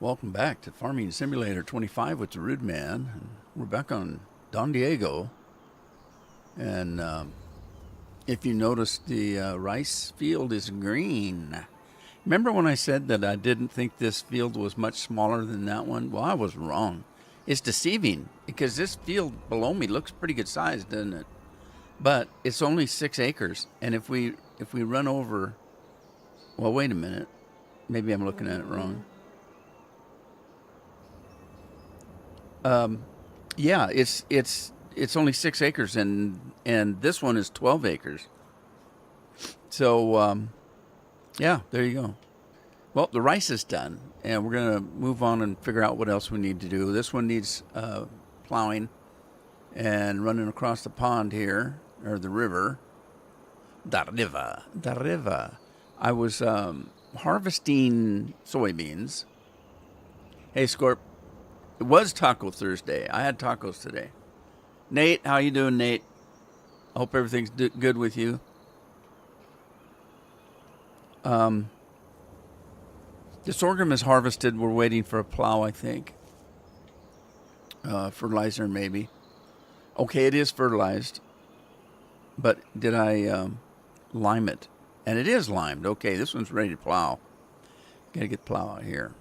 Welcome back to Farming Simulator 25 with the Rude Man. And we're back on Don Diego. And if you notice, the rice field is green. Remember when I said that I didn't think this field was much smaller than that one? Well, I was wrong. It's deceiving because this field below me looks pretty good size, doesn't it? But it's only 6 acres. And if we run over, well, wait a minute. Maybe I'm looking at it wrong. Yeah, it's only 6 acres, and this one is 12 acres. So yeah, there you go. Well, the rice is done, and we're gonna move on and figure out what else we need to do. This one needs plowing and running across the pond here, or the river. The river. I was harvesting soybeans. Hey, Scorp. It was Taco Thursday. I had tacos today. Nate, how you doing, Nate? I hope everything's good with you. The sorghum is harvested. We're waiting for a plow, I think. Fertilizer, maybe. Okay, it is fertilized. But did I lime it? And it is limed. Okay, this one's ready to plow. Gotta get the plow out here.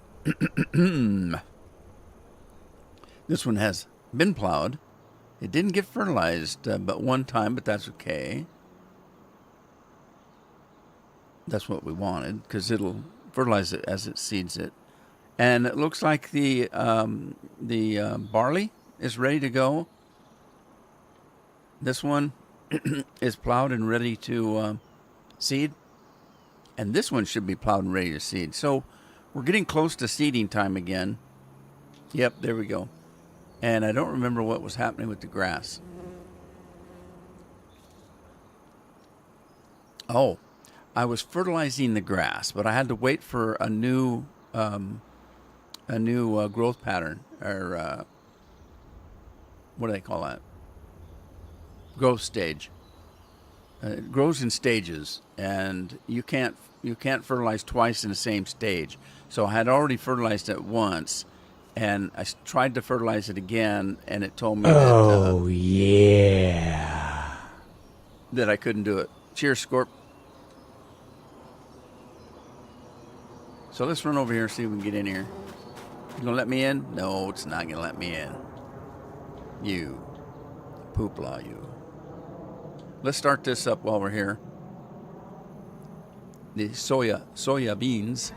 This one has been plowed. It didn't get fertilized but one time, but that's okay. That's what we wanted, because it'll fertilize it as it seeds it. And it looks like the barley is ready to go. This one is plowed and ready to seed. And this one should be plowed and ready to seed. So we're getting close to seeding time again. Yep, there we go. And I don't remember what was happening with the grass. Oh, I was fertilizing the grass, but I had to wait for a new growth pattern, or what do they call that? Growth stage. It grows in stages, and you can't fertilize twice in the same stage. So I had already fertilized it once. And I tried to fertilize it again, and it told me that I couldn't do it. Cheers, Scorp. So let's run over here and see if we can get in here. You gonna let me in? No, it's not gonna let me in. You. Poopla, you. Let's start this up while we're here. The soya beans.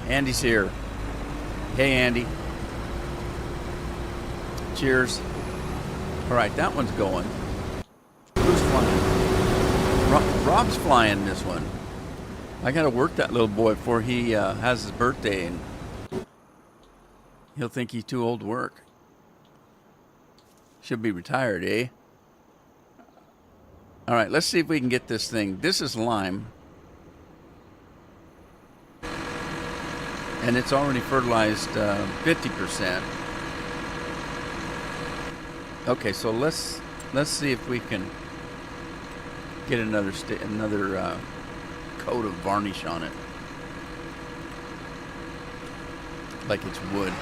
Andy's here. Hey, Andy. Cheers. All right, that one's going. Who's flying? Rob's flying this one. I got to work that little boy before he has his birthday, and he'll think he's too old to work. Should be retired, eh? All right, let's see if we can get this thing. This is lime. And it's already fertilized 50%. Okay, so let's see if we can get another coat of varnish on it, like it's wood.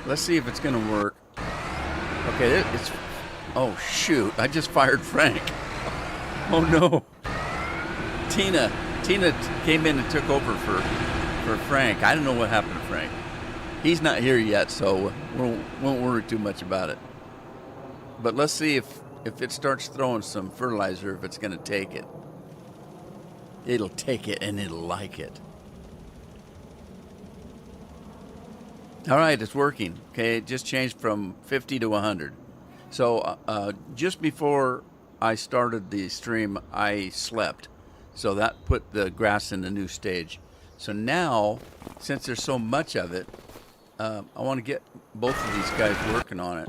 Let's see if it's going to work. Okay, it's... Oh, shoot. I just fired Frank. Oh, no. Tina came in and took over for Frank. I don't know what happened to Frank. He's not here yet, so we won't worry too much about it. But let's see if it starts throwing some fertilizer, if it's going to take it. It'll take it, and it'll like it. All right, it's working. Okay, it just changed from 50 to 100. So just before I started the stream, I slept. So that put the grass in a new stage. So now, since there's so much of it, I want to get both of these guys working on it.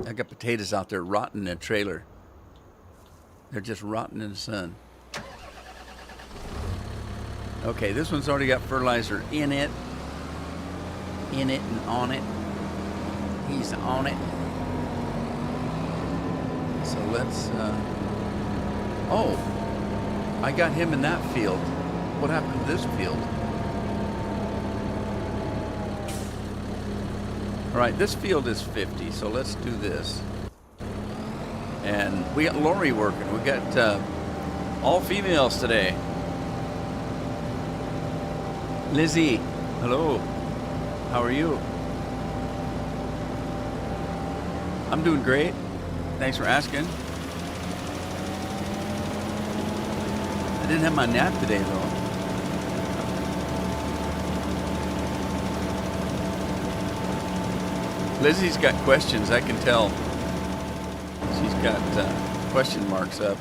I got potatoes out there rotting in a trailer. They're just rotting in the sun. Okay, this one's already got fertilizer in it. In it and on it. He's on it. So let's, oh, I got him in that field. What happened to this field? All right, this field is 50, so let's do this. And we got Lori working. We got all females today. Lizzie, hello. How are you? I'm doing great. Thanks for asking. I didn't have my nap today, though. Lizzie's got questions, I can tell. She's got question marks up.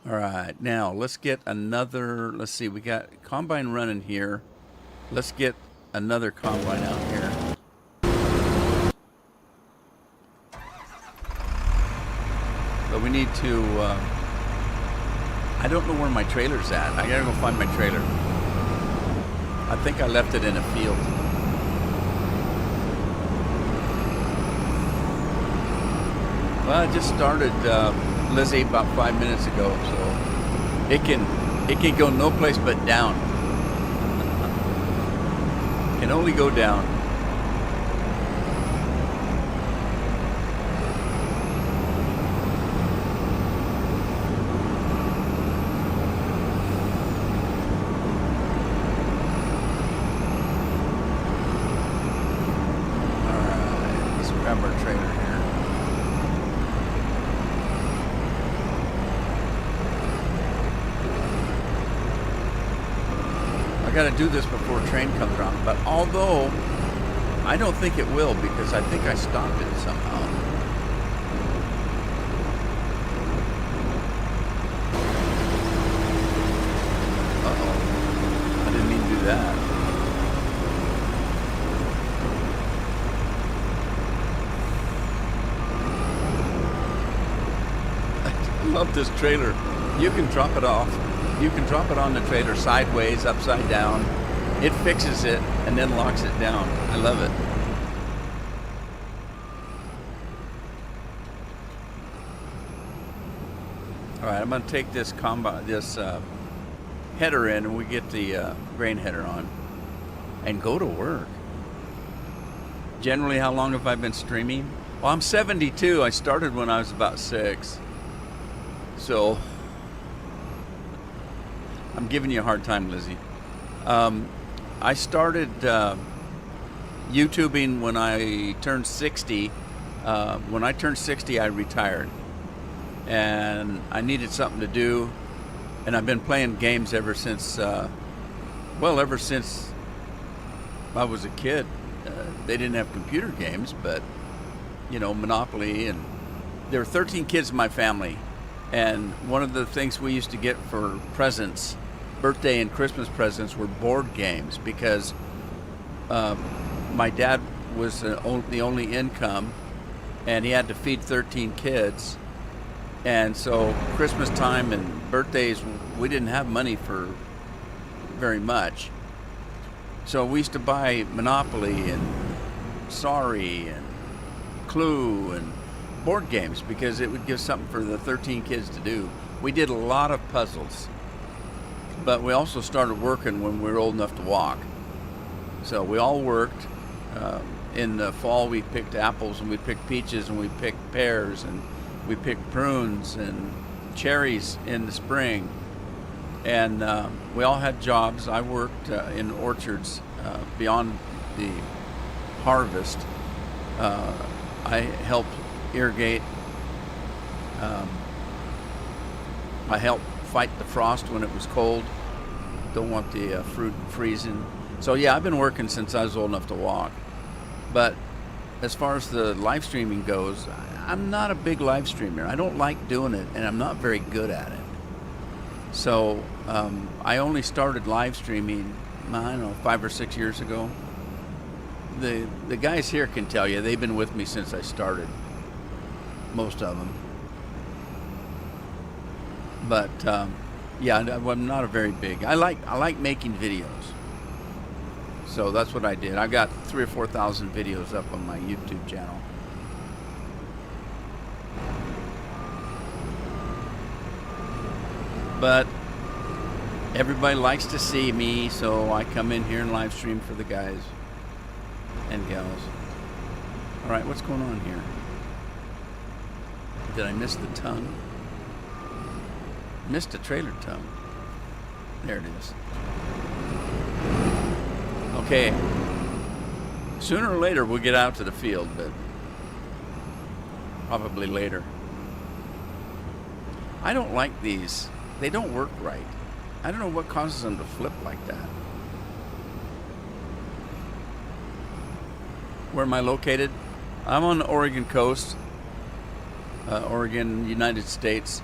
All right, now let's get another, let's see, we got combine running here. Let's get another combine out here. But we need to, I don't know where my trailer's at. I gotta go find my trailer. I think I left it in a field. Well, I just started, Lizzie, about 5 minutes ago, so it can go no place but down. Can only go down. All right, let's grab our trailer here. Got to do this before a train comes around, but although I don't think it will, because I think I stopped it somehow. Uh-oh, I didn't mean to do that. I love this trailer. You can drop it off. You can drop it on the trailer sideways, upside down. It fixes it and then locks it down. I love it. All right, I'm going to take this header in, and we get the grain header on and go to work. Generally, how long have I been streaming? Well, I'm 72. I started when I was about 6. So I'm giving you a hard time, Lizzie. I started YouTubing when I turned 60. When I turned 60, I retired. And I needed something to do. And I've been playing games ever since, ever since I was a kid. They didn't have computer games, but, you know, Monopoly. And there were 13 kids in my family. And one of the things we used to get for presents, birthday and Christmas presents, were board games, because my dad was the only income, and he had to feed 13 kids. And so Christmas time and birthdays, we didn't have money for very much. So we used to buy Monopoly and Sorry and Clue and board games, because it would give something for the 13 kids to do. We did a lot of puzzles, but we also started working when we were old enough to walk. So we all worked. In the fall, we picked apples, and we picked peaches, and we picked pears, and we picked prunes and cherries in the spring. And we all had jobs. I worked in orchards beyond the harvest. I helped irrigate. I helped fight the frost when it was cold. Don't want the fruit freezing. So yeah, I've been working since I was old enough to walk. But as far as the live streaming goes, I'm not a big live streamer. I don't like doing it, and I'm not very good at it. So I only started live streaming, I don't know, 5 or 6 years ago. The guys here can tell you, they've been with me since I started, most of them. But yeah, I'm not a very big. I like making videos. So that's what I did. I got 3,000 or 4,000 videos up on my YouTube channel. But everybody likes to see me, so I come in here and live stream for the guys and gals. All right, what's going on here? Did I miss the tongue? Missed a trailer tongue. There it is. Okay. Sooner or later we'll get out to the field, but probably later. I don't like these. They don't work right. I don't know what causes them to flip like that. Where am I located? I'm on the Oregon coast. Oregon, United States.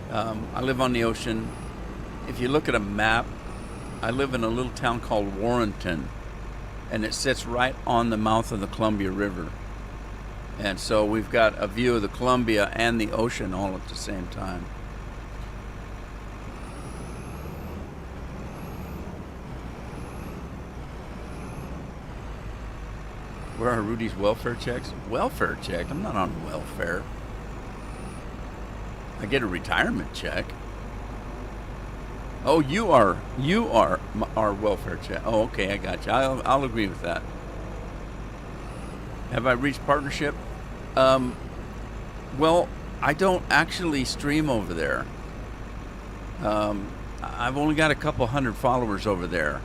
I live on the ocean. If you look at a map, I live in a little town called Warrenton, and it sits right on the mouth of the Columbia River. And so we've got a view of the Columbia and the ocean all at the same time. Where are Rudy's welfare checks? Welfare check? I'm not on welfare. I get a retirement check. Oh, you are our welfare check. Oh, okay, I got you. I'll agree with that. Have I reached partnership? Well, I don't actually stream over there. I've only got a couple hundred followers over there.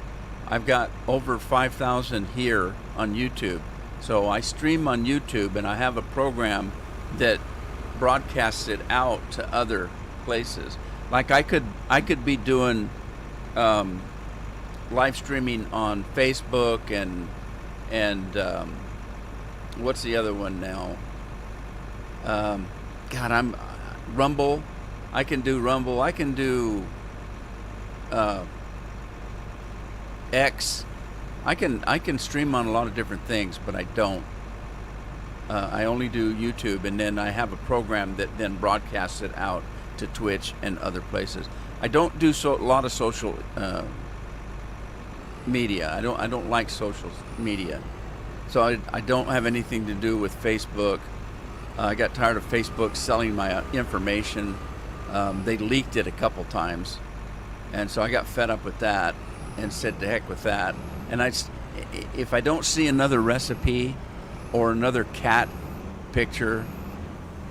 I've got over 5,000 here on YouTube. So I stream on YouTube, and I have a program that broadcasts it out to other places. Like I could be doing live streaming on Facebook and what's the other one now? God, I'm Rumble. I can do Rumble. I can do X. I can stream on a lot of different things, but I don't. I only do YouTube, and then I have a program that then broadcasts it out to Twitch and other places. I don't do a lot of social media. I don't like social media, so I don't have anything to do with Facebook. I got tired of Facebook selling my information. They leaked it a couple times, and so I got fed up with that and said to heck with that. And if I don't see another recipe or another cat picture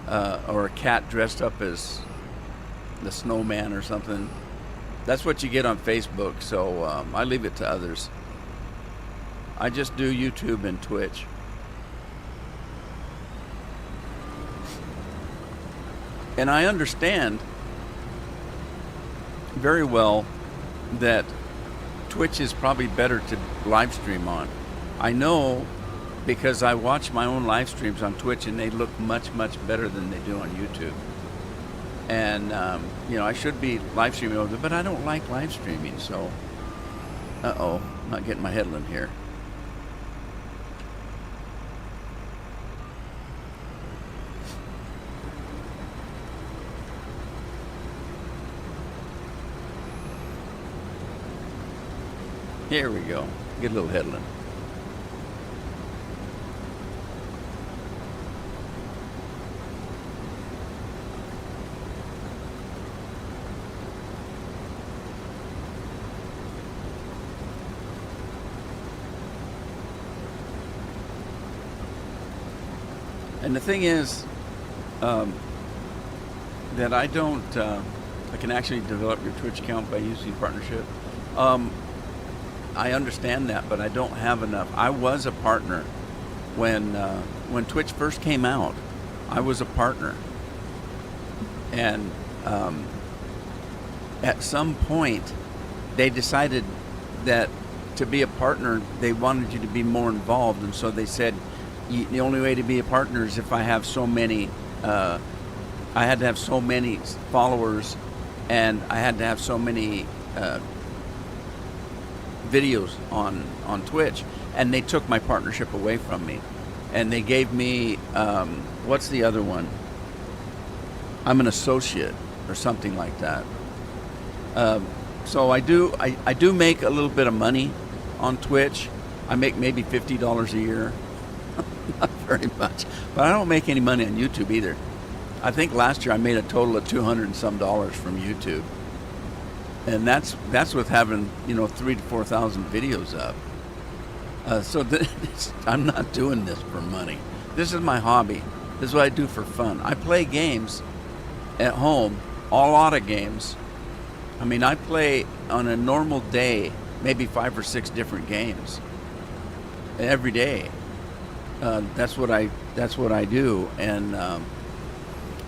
or a cat dressed up as the snowman or something, that's what you get on Facebook. So I leave it to others. I just do YouTube and Twitch. And I understand very well that Twitch is probably better to live stream on. I know because I watch my own live streams on Twitch, and they look much, much better than they do on YouTube. And, I should be live streaming over there, but I don't like live streaming, so... Uh-oh, I'm not getting my headland here. Here we go. Get a little headland. And the thing is that I don't, I can actually develop your Twitch account by using partnership. I understand that, but I don't have enough. I was a partner when Twitch first came out. I was a partner, and at some point, they decided that to be a partner, they wanted you to be more involved, and so they said the only way to be a partner is if I have so many. I had to have so many followers, and I had to have so many. Videos on Twitch, and they took my partnership away from me, and they gave me what's the other one? I'm an associate or something like that. So I do make a little bit of money on Twitch. I make maybe $50 a year, not very much, but I don't make any money on YouTube either. I think last year I made a total of $200 and some from YouTube, and that's with having 3,000 to 4,000 videos up. So I'm not doing this for money. This is my hobby. This is what I do for fun. I play games at home, a lot of games. I mean, I play on a normal day maybe 5 or 6 different games every day. That's what I do, and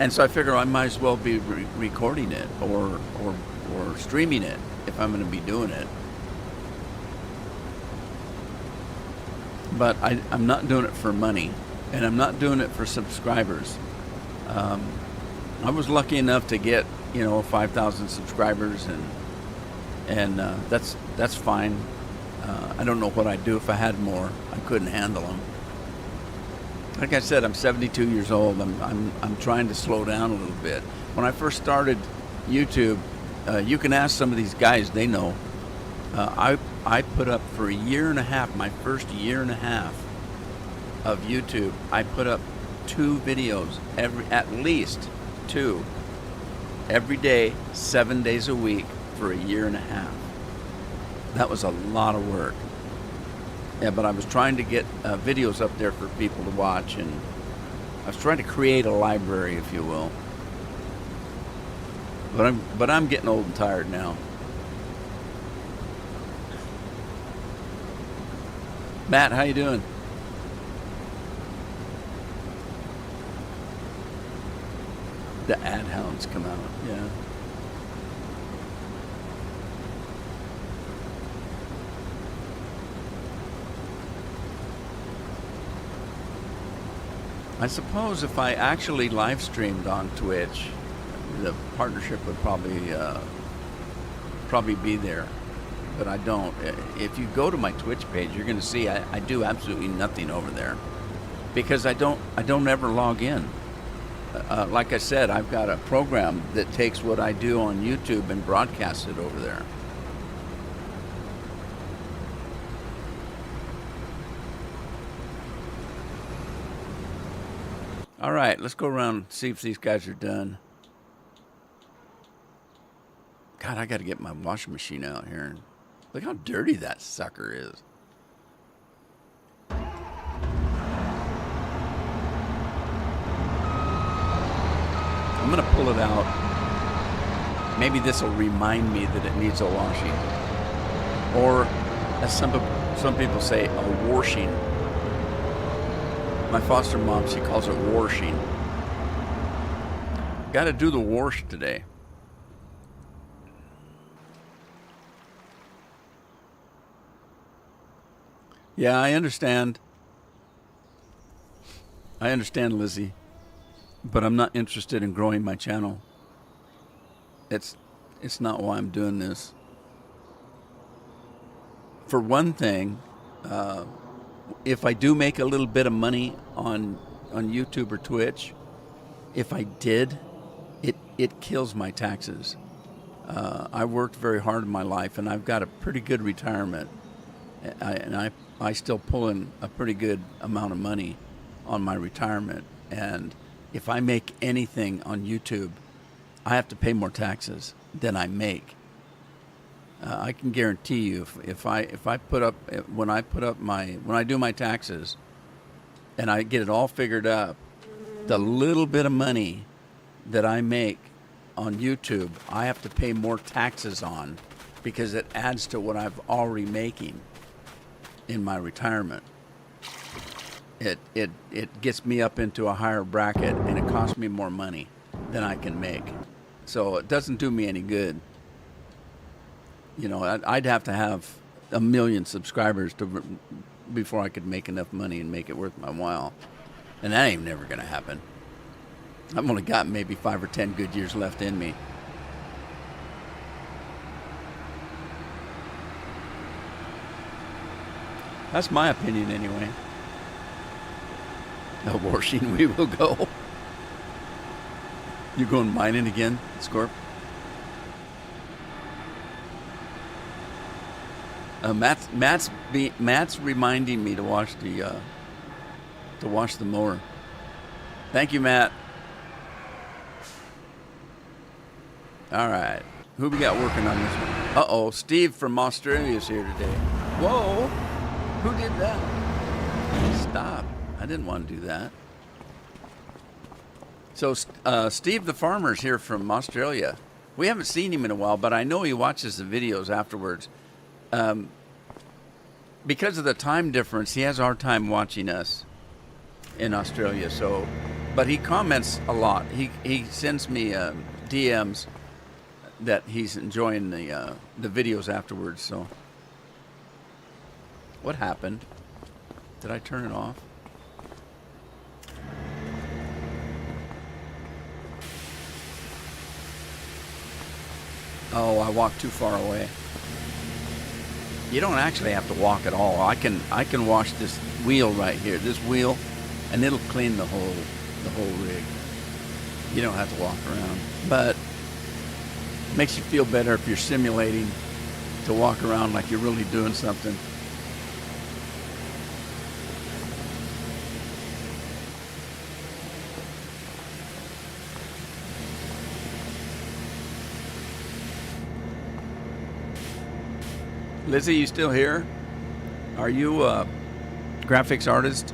so I figure I might as well be recording it or streaming it if I'm going to be doing it. But I'm not doing it for money, and I'm not doing it for subscribers. I was lucky enough to get 5,000 subscribers, and that's fine. I don't know what I'd do if I had more. I couldn't handle them. Like I said, I'm 72 years old. I'm trying to slow down a little bit. When I first started YouTube, you can ask some of these guys; they know. I put up for a year and a half, my first year and a half of YouTube. I put up 2 videos at least 2 every day, 7 days a week for a year and a half. That was a lot of work. Yeah, but I was trying to get videos up there for people to watch, and I was trying to create a library, if you will. But I'm getting old and tired now. Matt, how you doing? The ad hounds come out, yeah. I suppose if I actually live streamed on Twitch, the partnership would probably be there, but I don't. If you go to my Twitch page, you're going to see I do absolutely nothing over there because I don't ever log in. Like I said, I've got a program that takes what I do on YouTube and broadcasts it over there. All right, let's go around and see if these guys are done. God, I got to get my washing machine out here. Look how dirty that sucker is. I'm going to pull it out. Maybe this will remind me that it needs a washing. Or, as some people say, a washing. My foster mom, she calls it washing. Got to do the wash today. Yeah, I understand. I understand, Lizzie. But I'm not interested in growing my channel. It's not why I'm doing this. For one thing, if I do make a little bit of money on YouTube or Twitch, if I did, it kills my taxes. I worked very hard in my life, and I've got a pretty good retirement. I still pull in a pretty good amount of money on my retirement. And if I make anything on YouTube, I have to pay more taxes than I make. I can guarantee you, if I put up when I do my taxes, and I get it all figured up, the little bit of money that I make on YouTube, I have to pay more taxes on because it adds to what I've already making in my retirement. It gets me up into a higher bracket, and it costs me more money than I can make. So it doesn't do me any good. You know, I'd have to have 1 million subscribers before I could make enough money and make it worth my while. And that ain't never going to happen. I've only got maybe 5 or 10 good years left in me. That's my opinion anyway. No washing, we will go. You going mining again, Scorp? Matt's reminding me to wash the mower. Thank you, Matt. All right, who we got working on this one? Uh-oh, Steve from Australia is here today. Whoa, who did that? Stop, I didn't want to do that. So Steve the farmer is here from Australia. We haven't seen him in a while, but I know he watches the videos afterwards. Because of the time difference, he has a hard time watching us in Australia. So, but he comments a lot. He sends me DMs that he's enjoying the videos afterwards. So, what happened? Did I turn it off? Oh, I walked too far away. You don't actually have to walk at all. I can wash this wheel right here, this wheel, and it'll clean the whole rig. You don't have to walk around, but it makes you feel better if you're simulating to walk around like you're really doing something. Lizzie, you still here? Are you a graphics artist?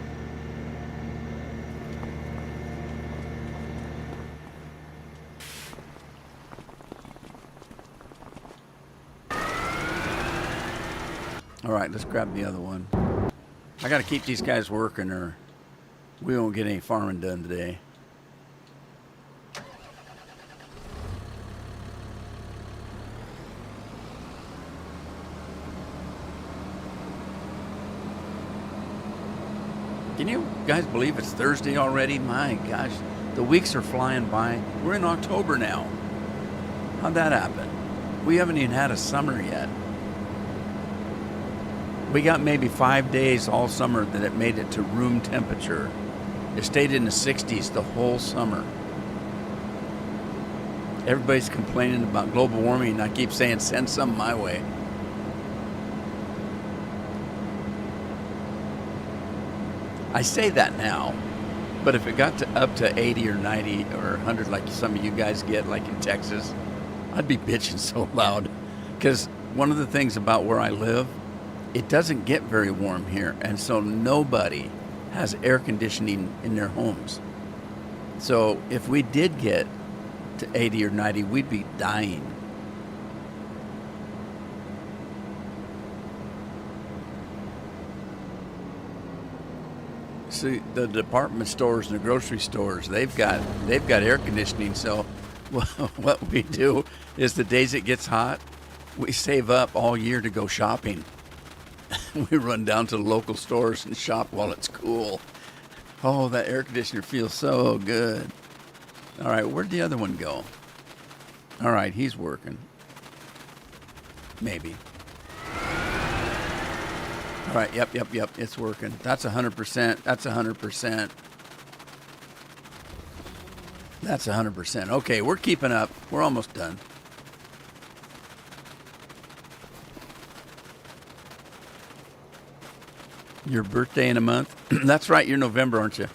All right, let's grab the other one. I got to keep these guys working or we won't get any farming done today. Can you guys believe it's Thursday already? My gosh, the weeks are flying by. We're in October now. How'd that happen? We haven't even had a summer yet. We got maybe 5 days all summer that it made it to room temperature. It stayed in the 60s the whole summer. Everybody's complaining about global warming, and I keep saying send some my way. I say that now, but if it got up to 80 or 90 or 100 like some of you guys get, like in Texas, I'd be bitching so loud. Because one of the things about where I live, it doesn't get very warm here, and so nobody has air conditioning in their homes. So if we did get to 80 or 90, we'd be dying. See, the department stores and the grocery stores, they've got air conditioning. So what we do is the days it gets hot, we save up all year to go shopping. We run down to the local stores and shop while it's cool. Oh, that air conditioner feels so good. All right, where'd the other one go? All right, he's working. Maybe. All right, yep, it's working. That's 100%. That's 100%. That's 100%. Okay, we're keeping up. We're almost done. Your birthday in a month? That's right, you're November, aren't you?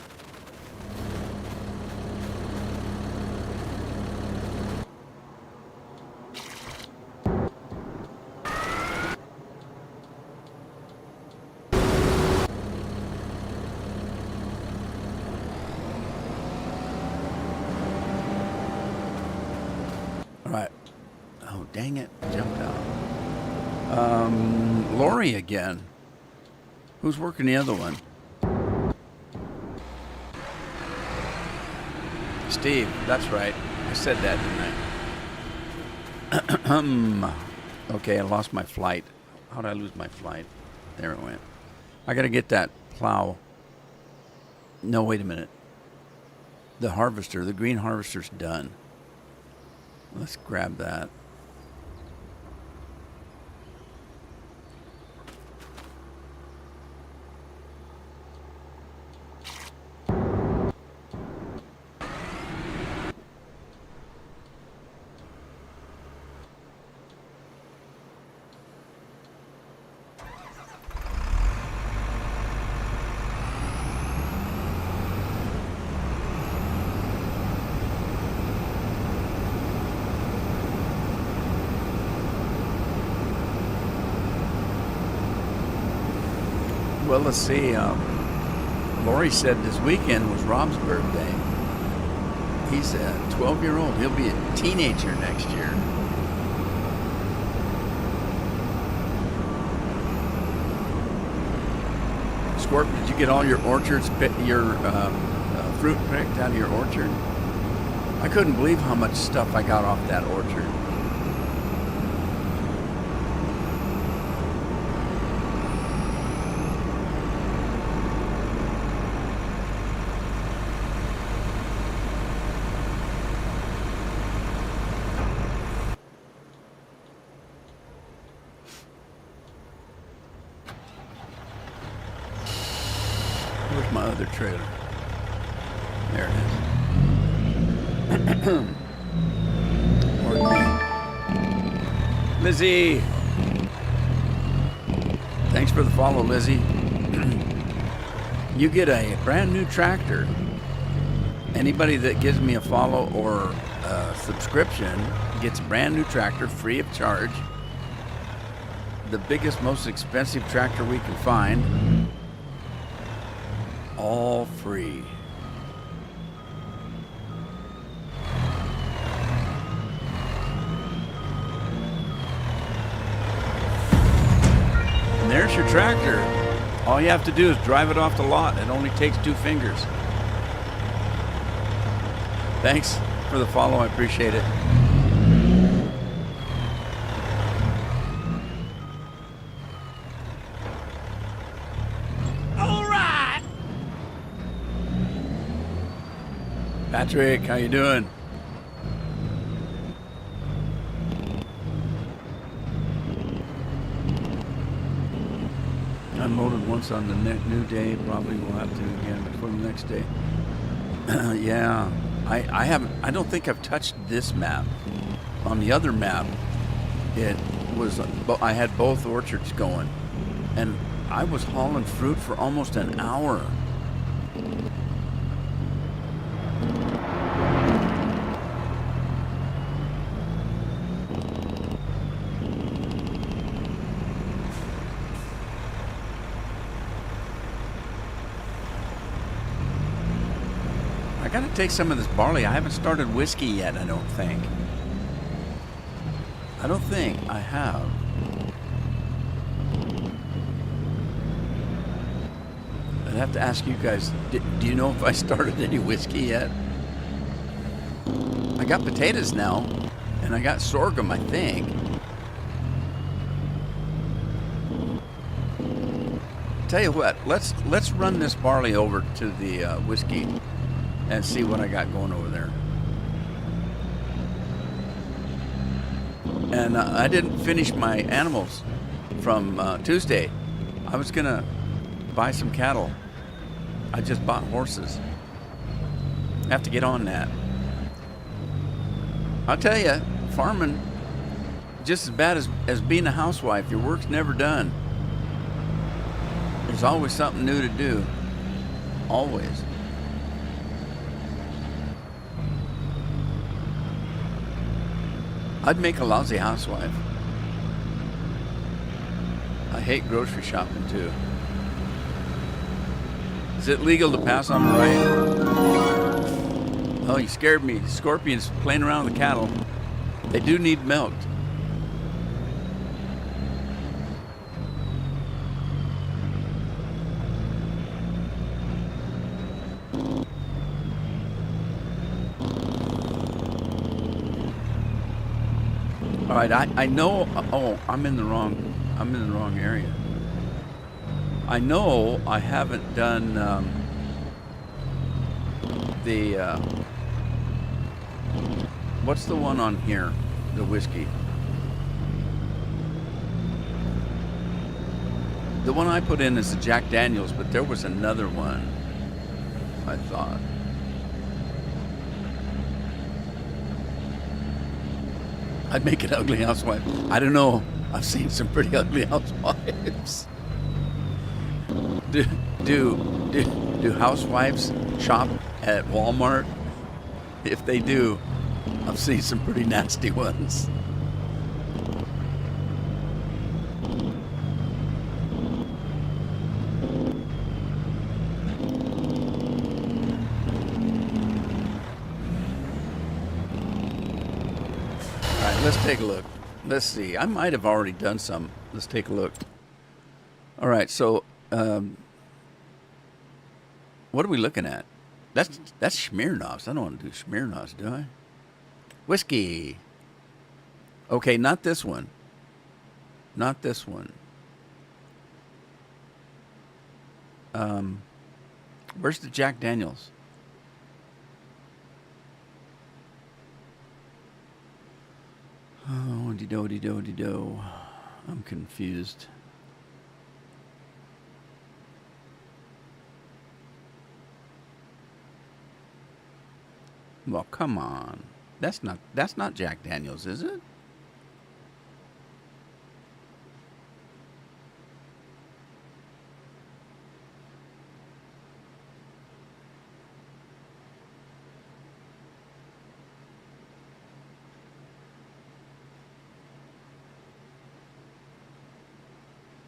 All right. Oh, dang it. Jumped out. Lori again. Who's working the other one? Steve, that's right. I said that, didn't I? Okay, I lost my flight. How did I lose my flight? There it went. I got to get that plow. No, wait a minute. The harvester, the green harvester's done. Let's grab that. Well, let's see. Lori said this weekend was Rob's birthday. He's a 12-year-old. He'll be a teenager next year. Scorp, did you get all your orchards, your fruit picked out of your orchard? I couldn't believe how much stuff I got off that orchard. Where's my other trailer? There it is. Pardon me. Lizzie! Thanks for the follow, Lizzie. You get a brand new tractor. Anybody that gives me a follow or a subscription gets a brand new tractor free of charge. The biggest, most expensive tractor we can find. All free. And there's your tractor. All you have to do is drive it off the lot. It only takes 2 fingers. Thanks for the follow. I appreciate it. Patrick, how you doing? Unloaded once on the new day. Probably will have to again before the next day. Yeah, I haven't. I don't think I've touched this map. On the other map, it was. I had both orchards going, and I was hauling fruit for almost an hour. I gotta take some of this barley. I haven't started whiskey yet, I don't think. I don't think I have. I'd have to ask you guys, do you know if I started any whiskey yet? I got potatoes now, and I got sorghum, I think. Tell you what, let's run this barley over to the whiskey and see what I got going over there. And I didn't finish my animals from Tuesday. I was gonna buy some cattle. I just bought horses. I have to get on that. I'll tell you, farming, just as bad as being a housewife. Your work's never done. There's always something new to do. Always. I'd make a lousy housewife. I hate grocery shopping too. Is it legal to pass on the right? Oh, you scared me. Scorpions playing around with the cattle. They do need milked. All right, I know. Oh, I'm in the wrong area. I know I haven't done what's the one on here? The whiskey. The one I put in is the Jack Daniels, but there was another one, I thought. I'd make an ugly housewife. I don't know. I've seen some pretty ugly housewives. Do housewives shop at Walmart? If they do, I've seen some pretty nasty ones. let's take a look. Let's see. I might have already done some. Let's take a look. All right. So, what are we looking at? That's Smirnoffs. I don't want to do Smirnoffs, do I? Whiskey. Okay, not this one. Not this one. Where's the Jack Daniels? Oh, de-do. I'm confused. Well, come on. That's not Jack Daniels, is it?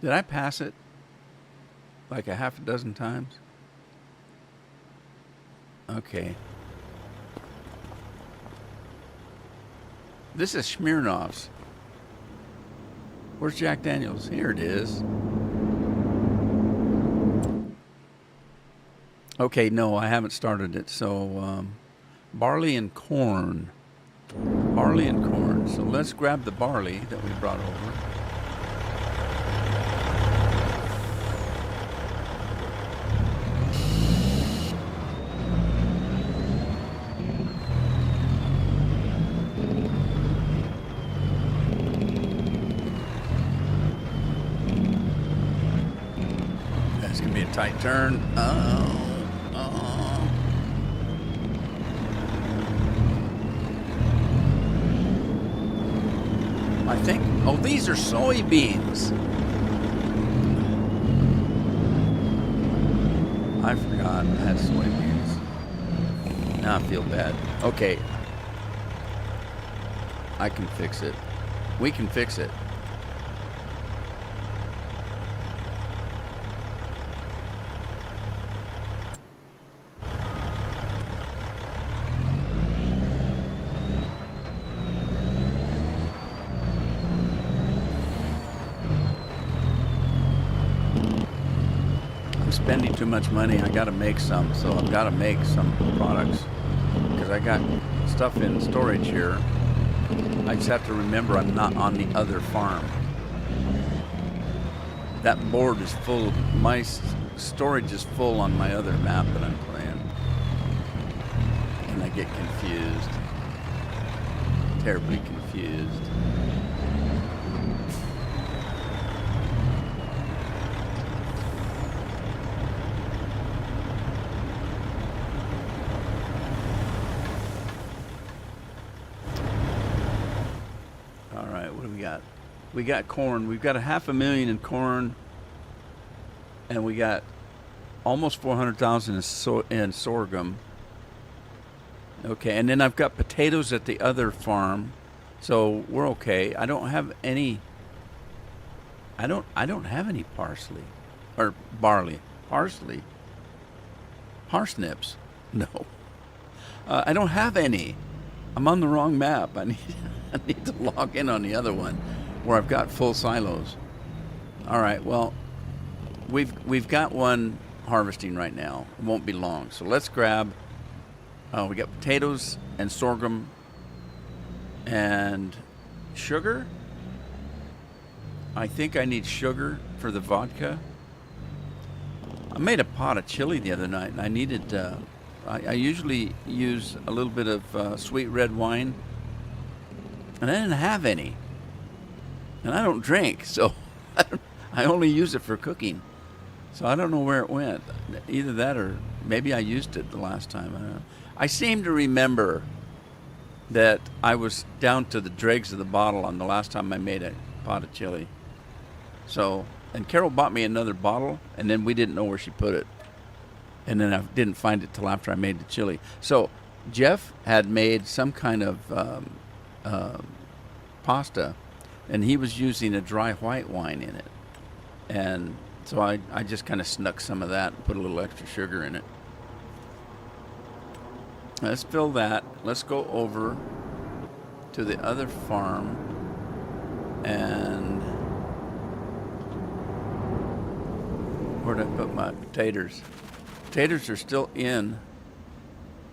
Did I pass it like a half a dozen times? Okay. This is Smirnoff's. Where's Jack Daniels? Here it is. Okay, no, I haven't started it. So, barley and corn. Barley and corn. So let's grab the barley that we brought over. That's going to be a tight turn. I think, oh, these are soybeans. I forgot I had soybeans. Now I feel bad. Okay. I can fix it. We can fix it. Spending too much money. I got to make some, so I've got to make some products because I got stuff in storage here. I just have to remember I'm not on the other farm. That board is full. My storage is full on my other map that I'm playing, and I get confused, terribly confused. We got corn. We've got $500,000 in corn, and we got almost 400,000 in sorghum. Okay, and then I've got potatoes at the other farm, so we're okay. I don't have any. I don't have any parsley or barley. Parsley. Parsnips. No. I don't have any. I'm on the wrong map. I need to log in on the other one, where I've got full silos. All right, well, we've got one harvesting right now. It won't be long. So let's grab, we got potatoes and sorghum and sugar. I think I need sugar for the vodka. I made a pot of chili the other night, and I needed, I usually use a little bit of sweet red wine, and I didn't have any. And I don't drink, so I only use it for cooking. So I don't know where it went. Either that or maybe I used it the last time. I don't know. I seem to remember that I was down to the dregs of the bottle on the last time I made a pot of chili. So, and Carol bought me another bottle, and then we didn't know where she put it. And then I didn't find it till after I made the chili. So Jeff had made some kind of pasta, and he was using a dry white wine in it. And so I just kind of snuck some of that and put a little extra sugar in it. Let's fill that. Let's go over to the other farm, and where did I put my potatoes? Potatoes are still in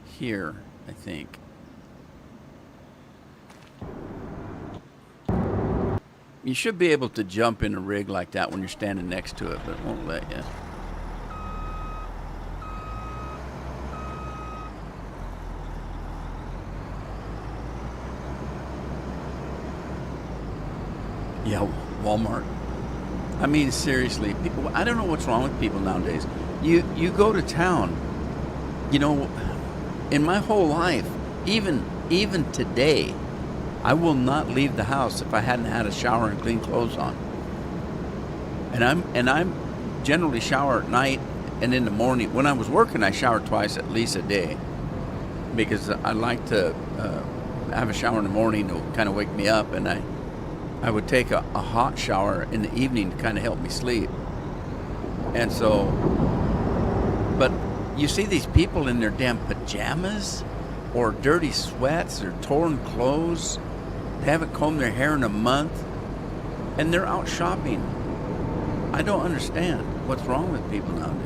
here, I think. You should be able to jump in a rig like that when you're standing next to it, but it won't let you. Yeah, Walmart. I mean, seriously, people. I don't know what's wrong with people nowadays. You go to town. You know, in my whole life, even today, I will not leave the house if I hadn't had a shower and clean clothes on. And I'm generally shower at night and in the morning. When I was working, I showered twice at least a day because I like to have a shower in the morning to kind of wake me up, and I would take a hot shower in the evening to kind of help me sleep. And so, but you see these people in their damn pajamas or dirty sweats or torn clothes. They haven't combed their hair in a month, and they're out shopping. I don't understand what's wrong with people nowadays.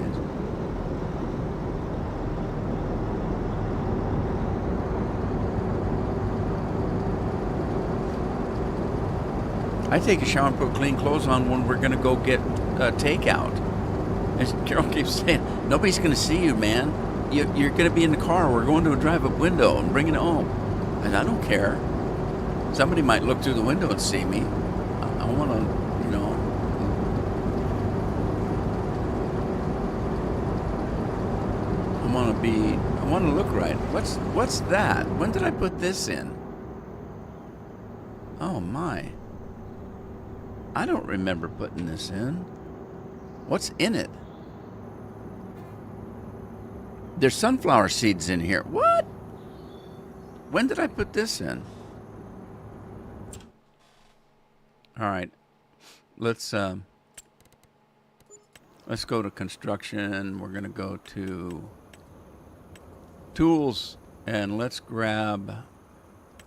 I take a shower and put clean clothes on when we're going to go get takeout. And Carol keeps saying, nobody's going to see you, man. You're going to be in the car. We're going to a drive-up window and bringing it home. And I don't care. Somebody might look through the window and see me. I want to, you know. I want to look right. What's that? When did I put this in? Oh my. I don't remember putting this in. What's in it? There's sunflower seeds in here. What? When did I put this in? All right. Let's go to construction. We're going to go to tools, and let's grab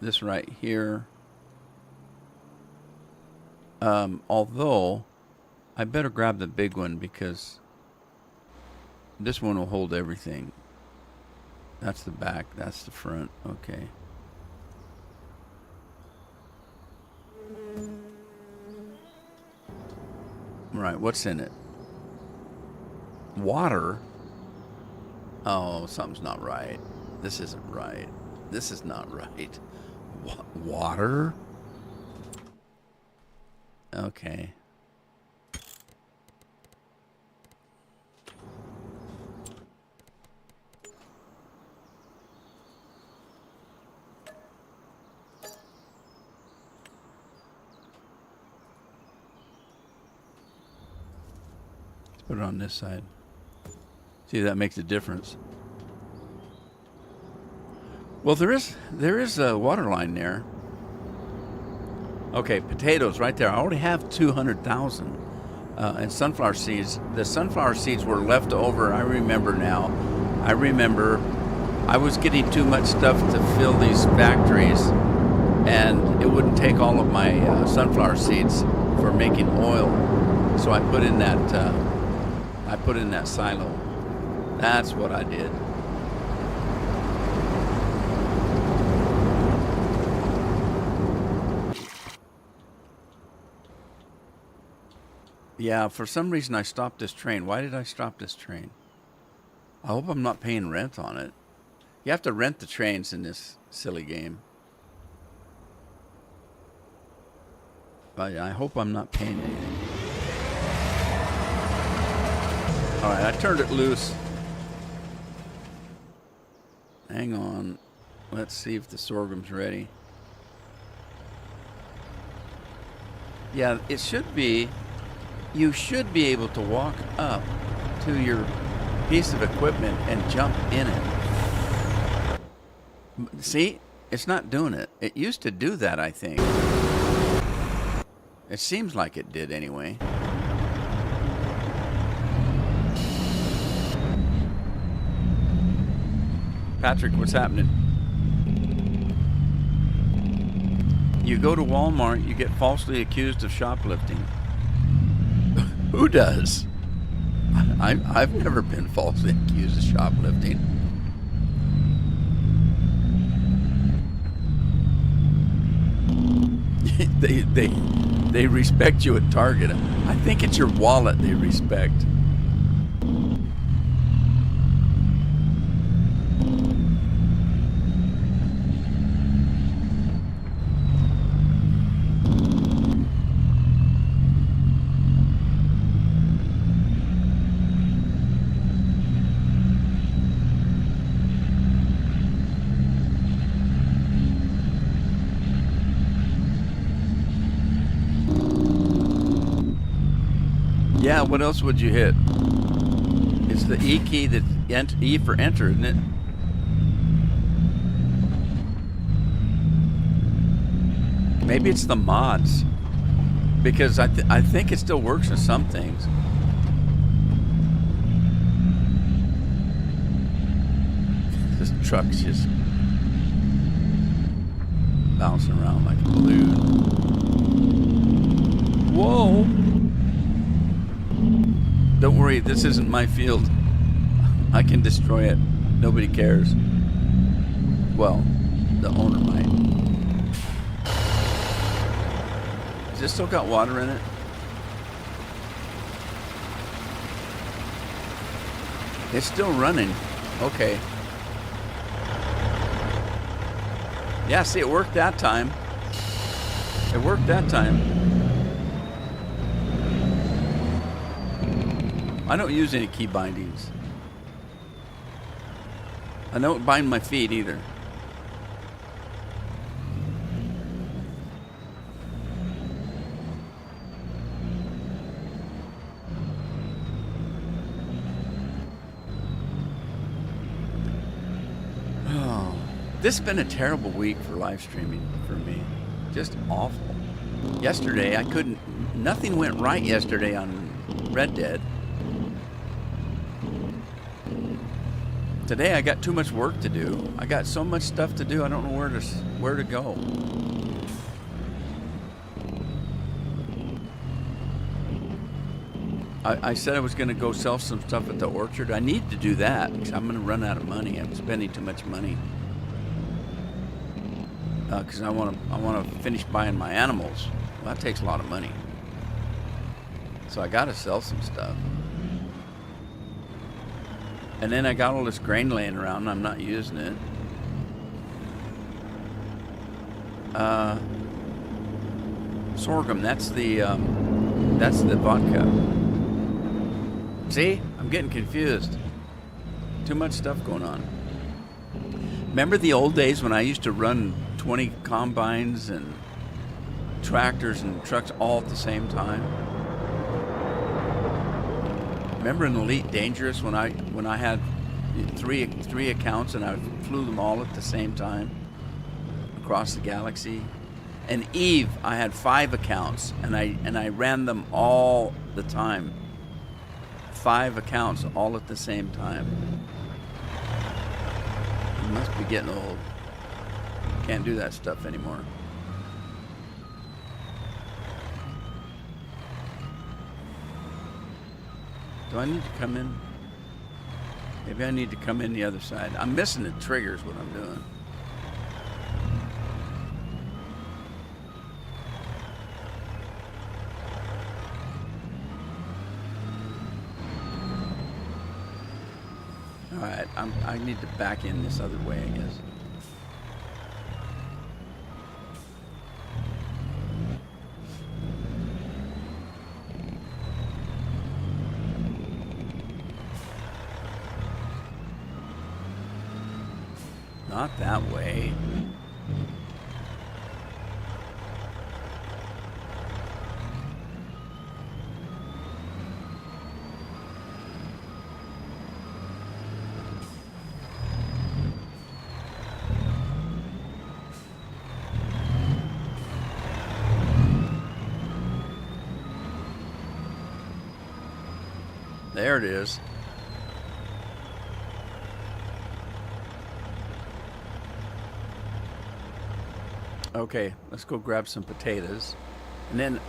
this right here. Although I better grab the big one because this one will hold everything. That's the back, that's the front. Okay. Right, what's in it? Water? Oh, something's not right. This isn't right. This is not right. Water? Okay. Let's put it on this side. See, that makes a difference. Well, there is a water line there. Okay, potatoes right there. I already have 200,000. And sunflower seeds. The sunflower seeds were left over. I remember now. I remember I was getting too much stuff to fill these factories, and it wouldn't take all of my sunflower seeds for making oil. So I put in that. I put in that silo. That's what I did. Yeah, for some reason I stopped this train. Why did I stop this train? I hope I'm not paying rent on it. You have to rent the trains in this silly game. But I hope I'm not paying anything. Alright, I turned it loose. Hang on. Let's see if the sorghum's ready. Yeah, it should be. You should be able to walk up to your piece of equipment and jump in it. See? It's not doing it. It used to do that, I think. It seems like it did anyway. Patrick, what's happening? You go to Walmart, you get falsely accused of shoplifting. Who does? I've never been falsely accused of shoplifting. They respect you at Target. I think it's your wallet they respect. Yeah, what else would you hit? It's the E key, that's E for enter, isn't it? Maybe it's the mods, because I think it still works with some things. This truck's just bouncing around like a balloon. Whoa! Don't worry, this isn't my field. I can destroy it. Nobody cares. Well, the owner might. Has this still got water in it? It's still running. Okay. Yeah, see, it worked that time. It worked that time. I don't use any key bindings. I don't bind my feet either. Oh, this has been a terrible week for live streaming for me. Just awful. Yesterday, nothing went right yesterday on Red Dead. Today I got too much work to do. I got so much stuff to do. I don't know where to go. I said I was going to go sell some stuff at the orchard. I need to do that because I'm going to run out of money. I'm spending too much money because I want to finish buying my animals. Well, that takes a lot of money. So I got to sell some stuff. And then I got all this grain laying around and I'm not using it. Sorghum, that's the vodka. See? I'm getting confused. Too much stuff going on. Remember the old days when I used to run 20 combines and tractors and trucks all at the same time? Remember in Elite Dangerous when I had three accounts and I flew them all at the same time across the galaxy? And Eve, I had 5 accounts and I ran them all the time. 5 accounts all at the same time. You must be getting old. Can't do that stuff anymore. Do I need to come in? Maybe I need to come in the other side. I'm missing the triggers, what I'm doing. All right, I need to back in this other way, I guess. Not that way. There it is. Okay, let's go grab some potatoes. And then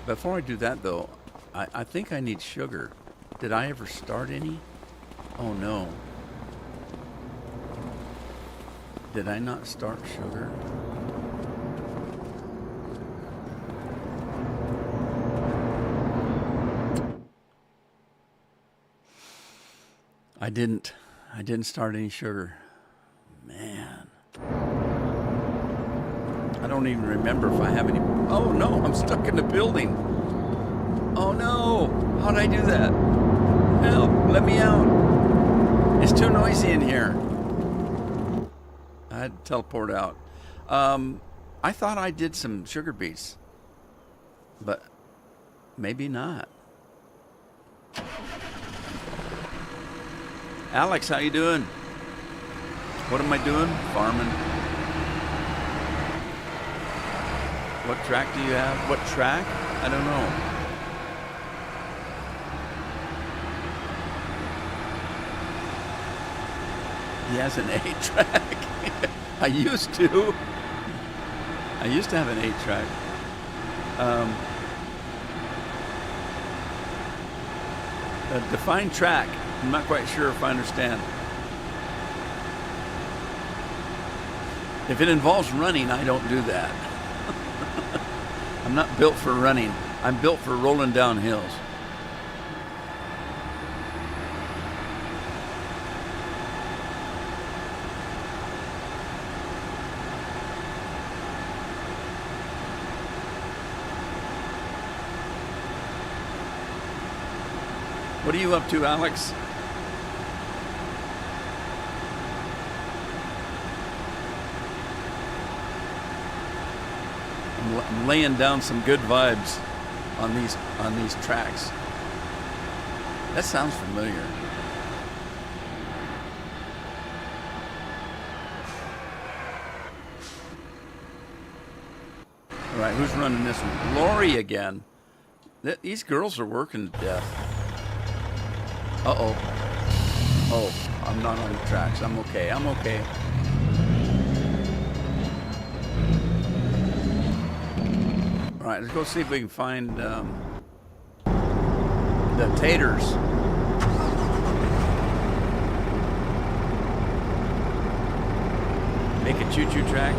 before I do that, though, I think I need sugar. Did I ever start any? Oh, no. Did I not start sugar? I didn't. I didn't start any sugar. Man. I don't even remember if I have any. Oh, no, I'm stuck in the building. Oh, no. How'd I do that? Help, let me out. It's too noisy in here. I had to teleport out. I thought I did some sugar beets, but maybe not. Alex, how you doing? What am I doing? Farming. What track do you have? What track? I don't know. He has an 8-track. I used to. I used to have an 8-track. Define track. I'm not quite sure if I understand. If it involves running, I don't do that. I'm not built for running. I'm built for rolling down hills. What are you up to, Alex? I'm laying down some good vibes on these tracks. That sounds familiar. All right, who's running this one? Lori again. These girls are working to death. Uh-oh. Oh, I'm not on the tracks. I'm okay. I'm okay. All right, let's go see if we can find the taters. Make a choo-choo track.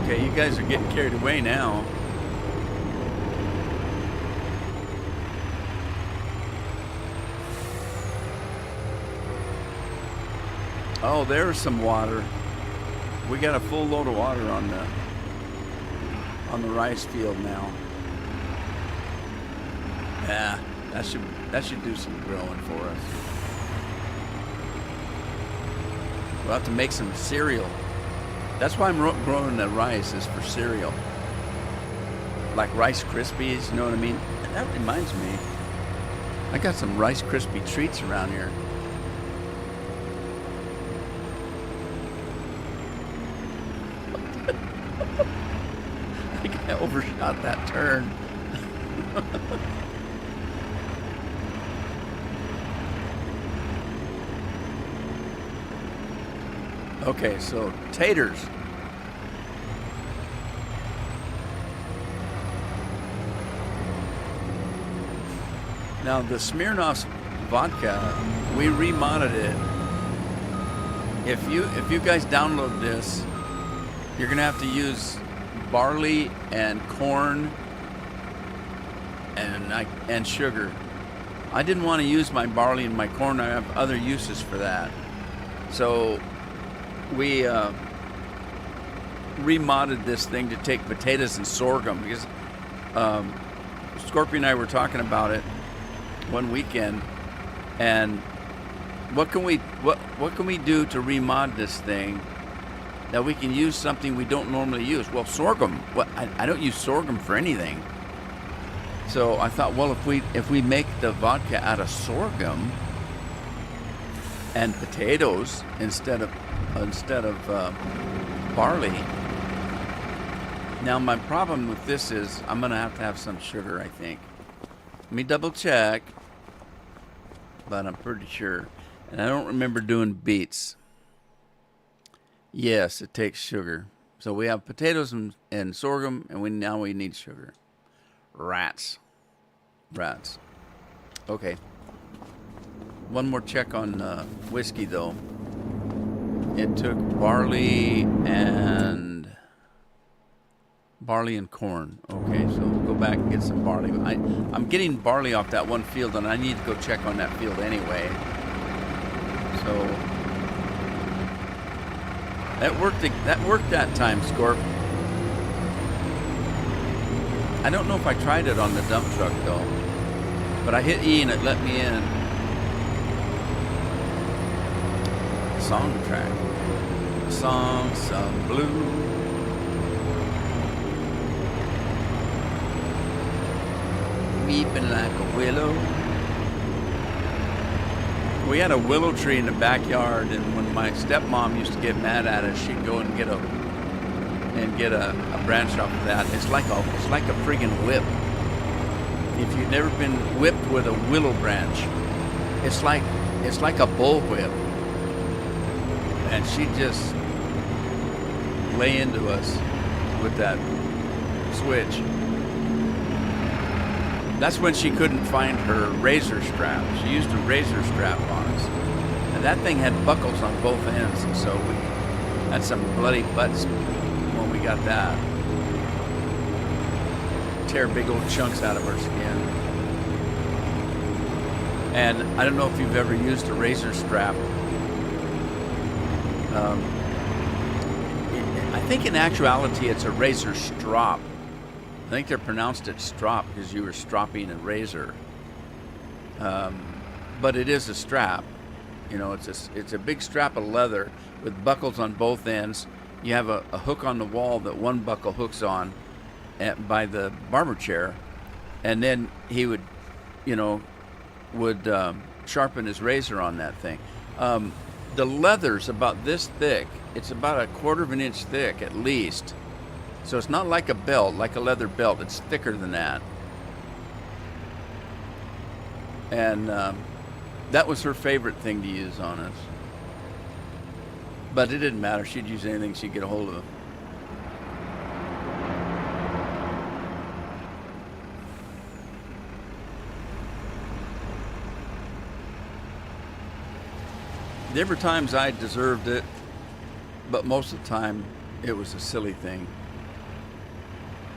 Okay, you guys are getting carried away now. Oh, there's some water. We got a full load of water on the rice field now. Yeah, that should do some growing for us. We'll have to make some cereal. That's why I'm growing the rice, is for cereal. Like Rice Krispies, you know what I mean? That reminds me, I got some Rice Krispie treats around here. I think I overshot that turn. Okay, so taters. Now the Smirnoff vodka, we remodded it. If you guys download this, you're gonna have to use barley and corn and sugar. I didn't want to use my barley and my corn. I have other uses for that. So we remodded this thing to take potatoes and sorghum, because Scorpio and I were talking about it one weekend, and what can we do to remod this thing that we can use something we don't normally use? Well, sorghum. Well, I don't use sorghum for anything. So I thought, well, if we make the vodka out of sorghum and potatoes instead of barley. Now my problem with this is I'm gonna have some sugar, I think. Let me double check, but I'm pretty sure. And I don't remember doing beets. Yes, it takes sugar. So we have potatoes and sorghum, and now we need sugar. Rats. Rats. Okay. One more check on whiskey, though. It took barley and corn. Okay, so we'll go back and get some barley. I'm getting barley off that one field, and I need to go check on that field anyway. So that worked. That worked that time, Scorp. I don't know if I tried it on the dump truck though, but I hit E and it let me in. Song track. Song, some blue. Weeping like a willow. We had a willow tree in the backyard, and when my stepmom used to get mad at us, she'd go and get a branch off of that. It's like a friggin' whip. If you've never been whipped with a willow branch, it's like a bull whip. And she'd just lay into us with that switch. That's when she couldn't find her razor strap. She used a razor strap on us. And that thing had buckles on both ends, and so we had some bloody butts when we got that. Tear big old chunks out of our skin. And I don't know if you've ever used a razor strap. I think in actuality it's a razor strop. I think they pronounced it strop because you were stropping a razor. But it is a strap. You know, it's a big strap of leather with buckles on both ends. You have a hook on the wall that one buckle hooks on by the barber chair, and then he would sharpen his razor on that thing. The leather's about this thick. It's about 1/4 of an inch thick at least. So it's not like a belt, like a leather belt. It's thicker than that. And that was her favorite thing to use on us. But it didn't matter. She'd use anything she'd get a hold of. There were times I deserved it, but most of the time it was a silly thing.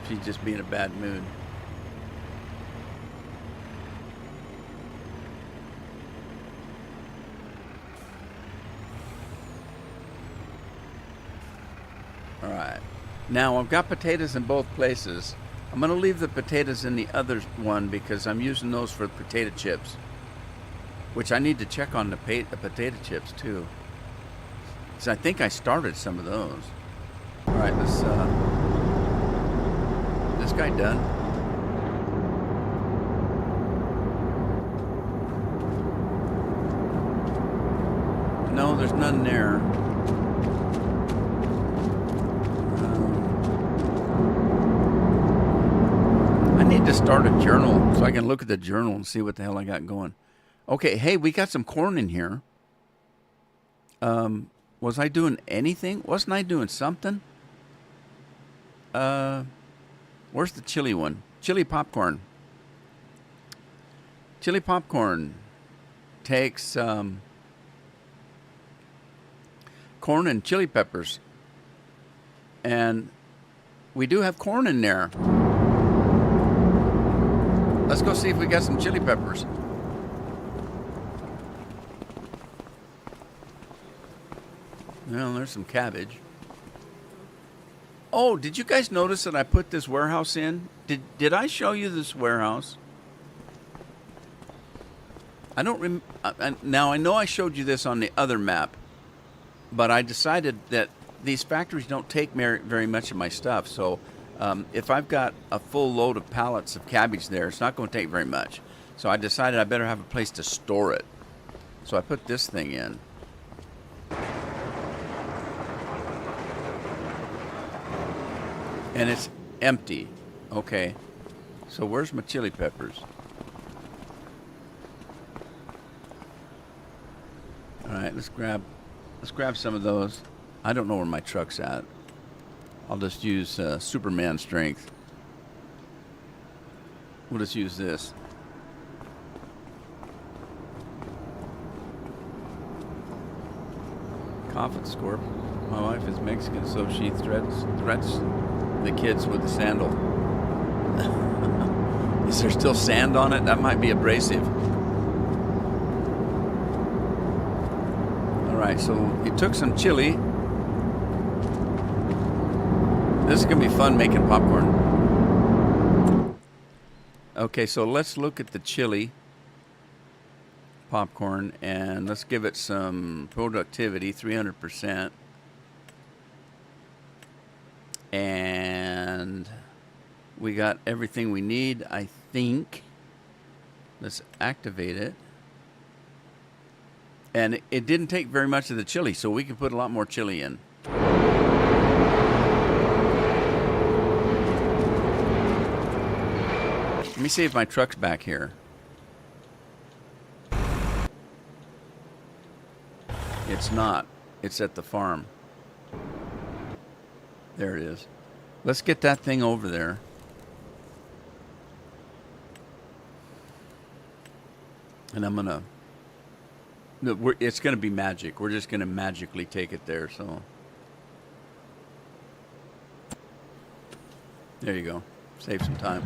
She'd just be in a bad mood. All right. Now I've got potatoes in both places. I'm going to leave the potatoes in the other one because I'm using those for potato chips, which I need to check on the potato chips too. So I think I started some of those. All right, this guy done? No, there's none there. I need to start a journal so I can look at the journal and see what the hell I got going. Okay, hey, we got some corn in here. Was I doing anything? Wasn't I doing something? Where's the chili one? Chili popcorn. Chili popcorn takes corn and chili peppers. And we do have corn in there. Let's go see if we got some chili peppers. Well, there's some cabbage. Oh, did you guys notice that I put this warehouse in? Did I show you this warehouse? I don't now I know I showed you this on the other map, but I decided that these factories don't take very much of my stuff. So if I've got a full load of pallets of cabbage there, it's not going to take very much. So I decided I better have a place to store it. So I put this thing in. And it's empty. Okay. So where's my chili peppers? All right, let's grab some of those. I don't know where my truck's at. I'll just use Superman strength. We'll just use this. Coffin Scorp. My wife is Mexican, so she threats the kids with the sandal. Is there still sand on it? That might be abrasive. All right, so it took some chili. This is going to be fun making popcorn. Okay, so let's look at the chili popcorn and let's give it some productivity, 300%. And we got everything we need, I think. Let's activate it. And it didn't take very much of the chili, so we can put a lot more chili in. Let me see if my truck's back here. It's not. It's at the farm. There it is. Let's get that thing over there. And I'm gonna... it's gonna be magic. We're just gonna magically take it there, so... There you go. Save some time.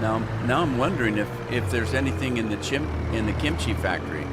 Now I'm wondering if there's anything in the kimchi factory.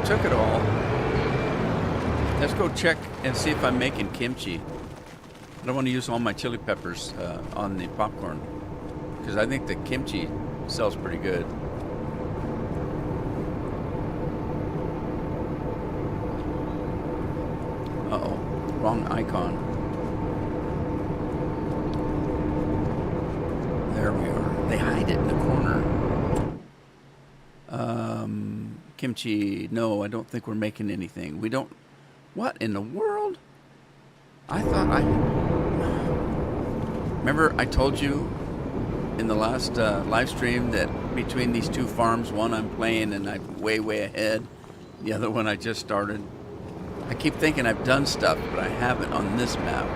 Took it all. Let's go check and see if I'm making kimchi. I don't want to use all my chili peppers on the popcorn because I think the kimchi sells pretty good. Uh-oh, wrong icon. There we are. They hide it in the corner. Kimchi, no, I don't think we're making anything. We don't... What in the world? I thought Remember I told you in the last live stream that between these two farms, one I'm playing and I'm way ahead. The other one I just started. I keep thinking I've done stuff, but I haven't on this map.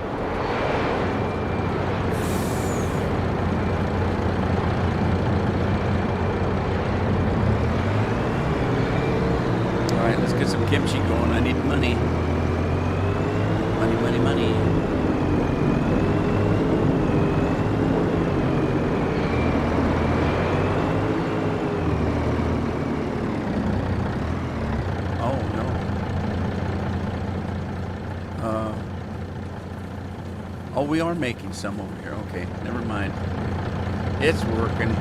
Let's get some kimchi going. I need money. Money. Oh, no. Oh, we are making some over here. Okay, never mind. It's working.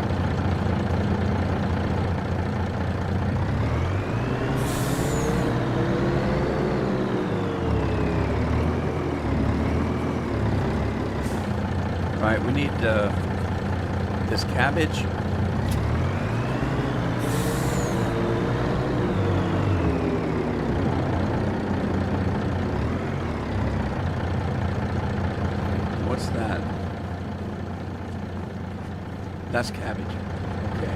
All right, we need this cabbage. What's that? That's cabbage. Okay.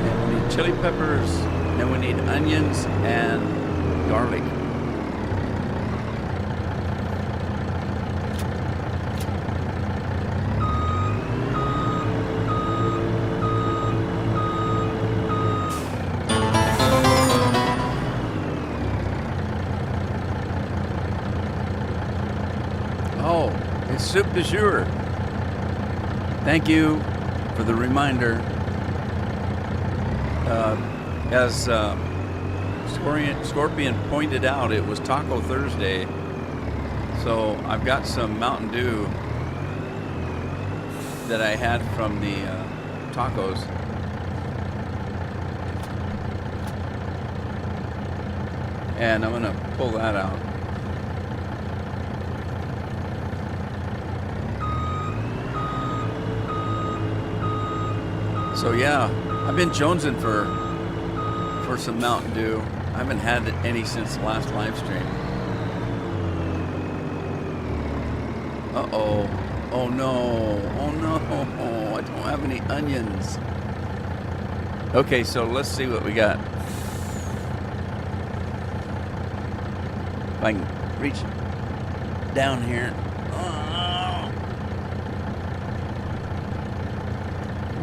And we need chili peppers. Then we need onions and garlic. Oh, it's soup du jour. Thank you for the reminder. As Scorpion pointed out it was Taco Thursday, so I've got some Mountain Dew that I had from the tacos. And I'm gonna pull that out. So yeah, I've been jonesing for some Mountain Dew. I haven't had any since the last live stream. Uh-oh. Oh no. Oh no. I don't have any onions. Okay, so let's see what we got. If I can reach down here. Oh.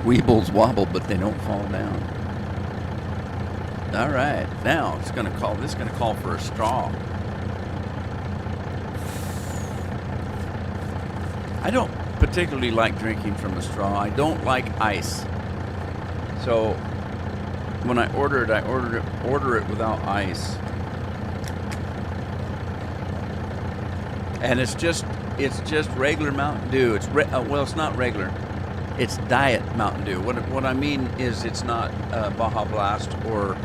Weebles wobble, but they don't fall down. All right, now this is gonna call for a straw. I don't particularly like drinking from a straw. I don't like ice. So when I order it without ice. And it's just regular Mountain Dew. Well, it's not regular. It's diet Mountain Dew. What I mean is it's not Baja Blast or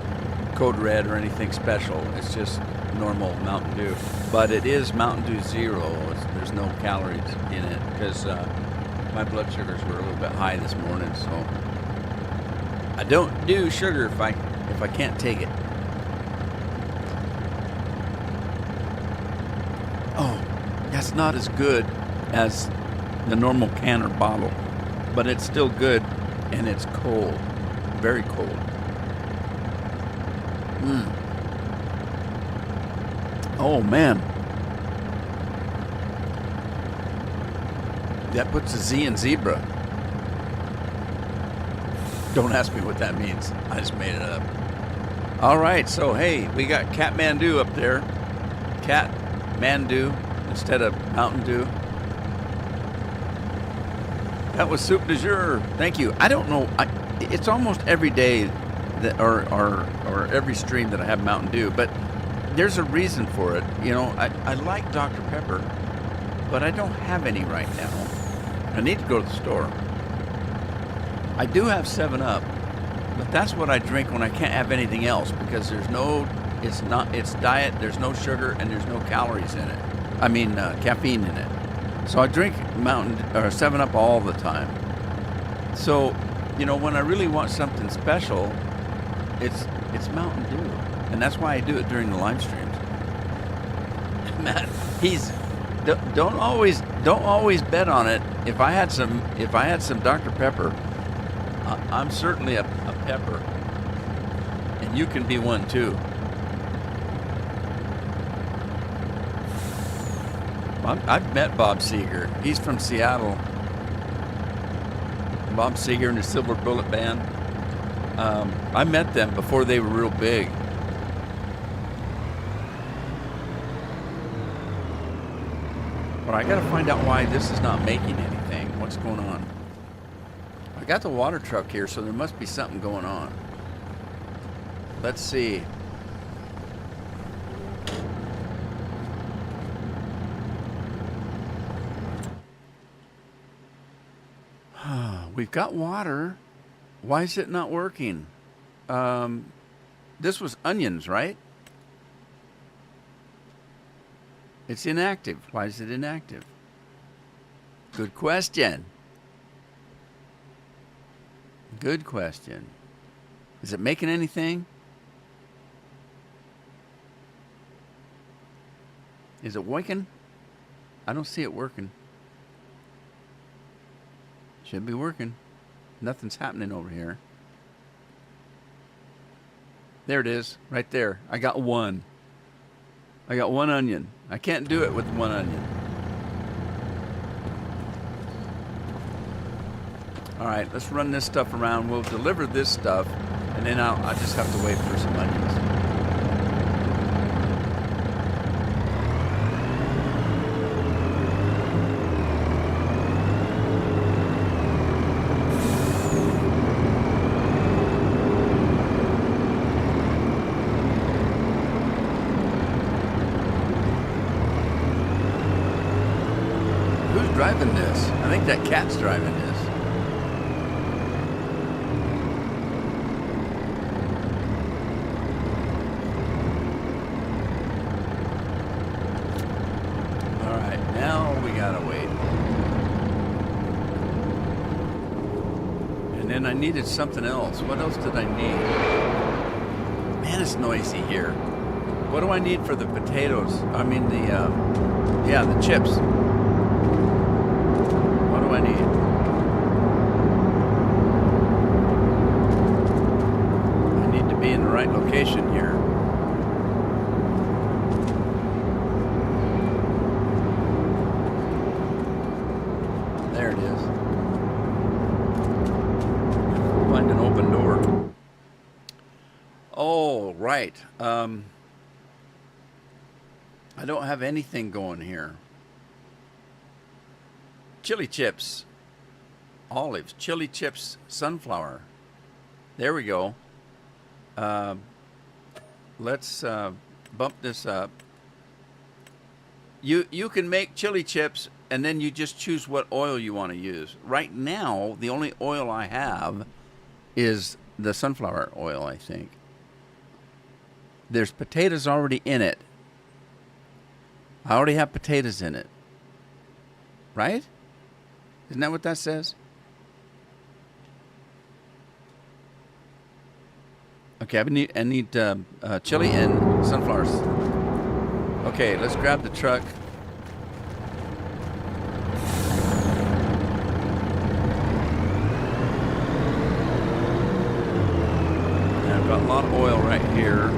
Code Red or anything special. It's just normal Mountain Dew. But it is Mountain Dew Zero. There's no calories in it because my blood sugars were a little bit high this morning. So I don't do sugar if I can't take it. Oh, that's not as good as the normal can or bottle, but it's still good, and it's cold, very cold. Oh man, that puts a Z in zebra. Don't ask me what that means. I just made it up. All right, so hey, we got Kathmandu up there. Kathmandu instead of Mountain Dew. That was soup du jour. Thank you. I don't know. It's almost every day that, or every stream that I have Mountain Dew, but there's a reason for it. You know, I like Dr. Pepper, but I don't have any right now. I need to go to the store. I do have 7-Up, but that's what I drink when I can't have anything else because it's diet, there's no sugar, and there's no calories in it. I mean, caffeine in it. So I drink 7-Up all the time. So, you know, when I really want something special, it's Mountain Dew. And that's why I do it during the live streams. Matt, don't always bet on it. If I had some Dr. Pepper, I'm certainly a pepper, and you can be one too. I've met Bob Seger. He's from Seattle. Bob Seger and the Silver Bullet Band. I met them before they were real big. But I gotta find out why this is not making anything. What's going on? I got the water truck here, so there must be something going on. Let's see. We've got water. Why is it not working? This was onions, right? It's inactive. Why is it inactive? Good question. Good question. Is it making anything? Is it working? I don't see it working. Should be working. Nothing's happening over here. There it is, right there. I got one. I got one onion. I can't do it with one onion. All right, let's run this stuff around. We'll deliver this stuff, and then I just have to wait for some onions. I think that cat's driving this. All right, now we gotta wait. And then I needed something else. What else did I need? Man, it's noisy here. What do I need for the potatoes? I mean the chips. What do I need? I need to be in the right location here. There it is. Find an open door. Oh, right. I don't have anything going here. Chili chips, olives, chili chips, sunflower. There we go. Let's bump this up. You can make chili chips and then you just choose what oil you want to use. Right now, the only oil I have is the sunflower oil, I think. There's potatoes already in it. I already have potatoes in it. Right? Isn't that what that says? Okay, I need chili and sunflowers. Okay, let's grab the truck. And I've got a lot of oil right here.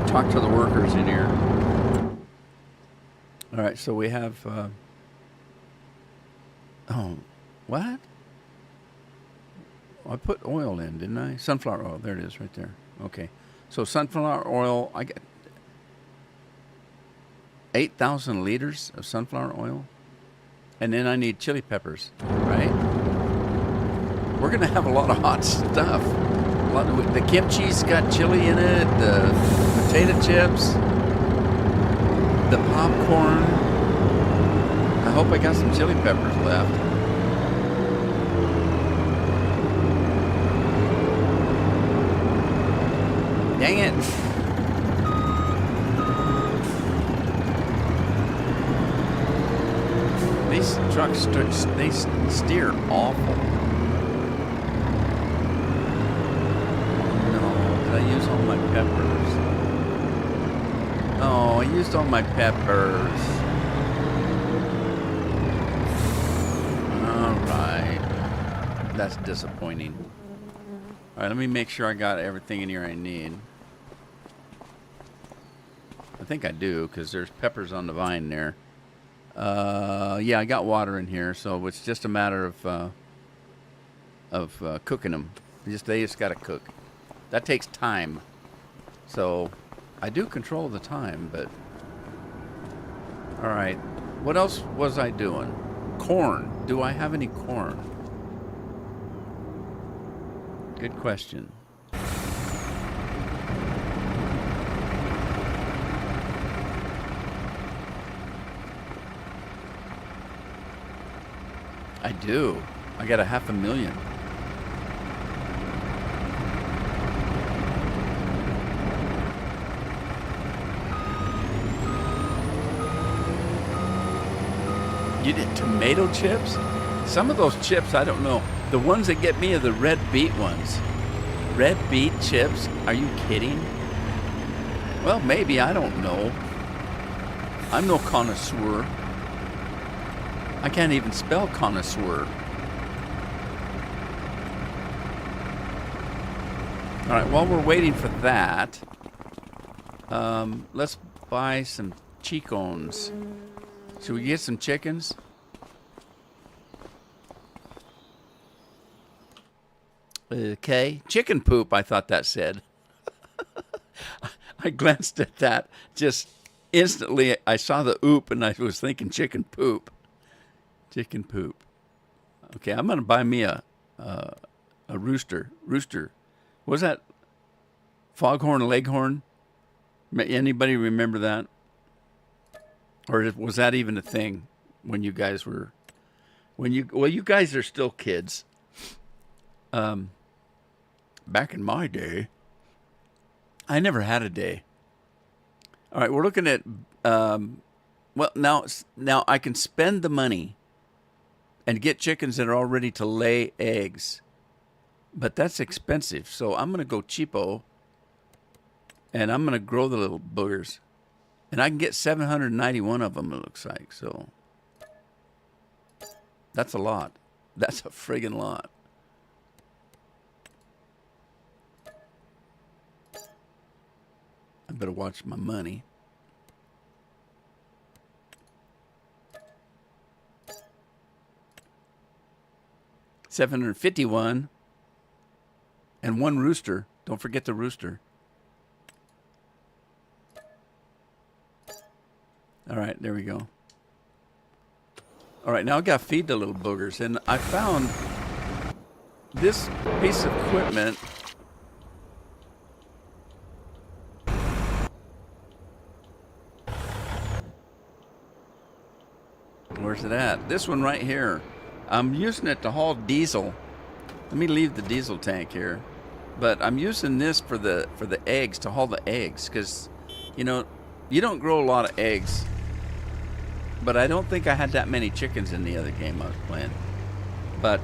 Talk to the workers in here. All right, so we have. Oh, what? I put oil in, didn't I? Sunflower oil. There it is, right there. Okay, so sunflower oil. I got 8,000 liters of sunflower oil, and then I need chili peppers. Right? We're gonna have a lot of hot stuff. The kimchi's got chili in it, the potato chips, the popcorn. I hope I got some chili peppers left. Dang it. These trucks, they steer awful. I used all my peppers. Oh, I used all my peppers. All right. That's disappointing. All right, let me make sure I got everything in here I need. I think I do, because there's peppers on the vine there. Yeah, I got water in here, so it's just a matter of cooking them. They just got to cook. That takes time. So I do control the time, but all right. What else was I doing? Corn. Do I have any corn? Good question. I do. I got 500,000. You did tomato chips? Some of those chips, I don't know. The ones that get me are the red beet ones. Red beet chips? Are you kidding? Well, maybe. I don't know. I'm no connoisseur. I can't even spell connoisseur. All right, while we're waiting for that, let's buy some Chicons. Should we get some chickens? Okay. Chicken poop, I thought that said. I glanced at that. Just instantly, I saw the oop and I was thinking chicken poop. Chicken poop. Okay, I'm going to buy me a rooster. Rooster. Was that Foghorn Leghorn? Anybody remember that? Or was that even a thing when you guys were... Well, you guys are still kids. Back in my day, I never had a day. All right, we're looking at... well, now I can spend the money and get chickens that are all ready to lay eggs. But that's expensive, so I'm going to go cheapo. And I'm going to grow the little boogers. And I can get 791 of them, it looks like. So that's a lot. That's a friggin' lot. I better watch my money. $751 and one rooster. Don't forget the rooster. All right, there we go. All right, now I got to feed the little boogers. And I found this piece of equipment. Where's it at? This one right here. I'm using it to haul diesel. Let me leave the diesel tank here. But I'm using this for the eggs, to haul the eggs. Because, you know, you don't grow a lot of eggs. But I don't think I had that many chickens in the other game I was playing. But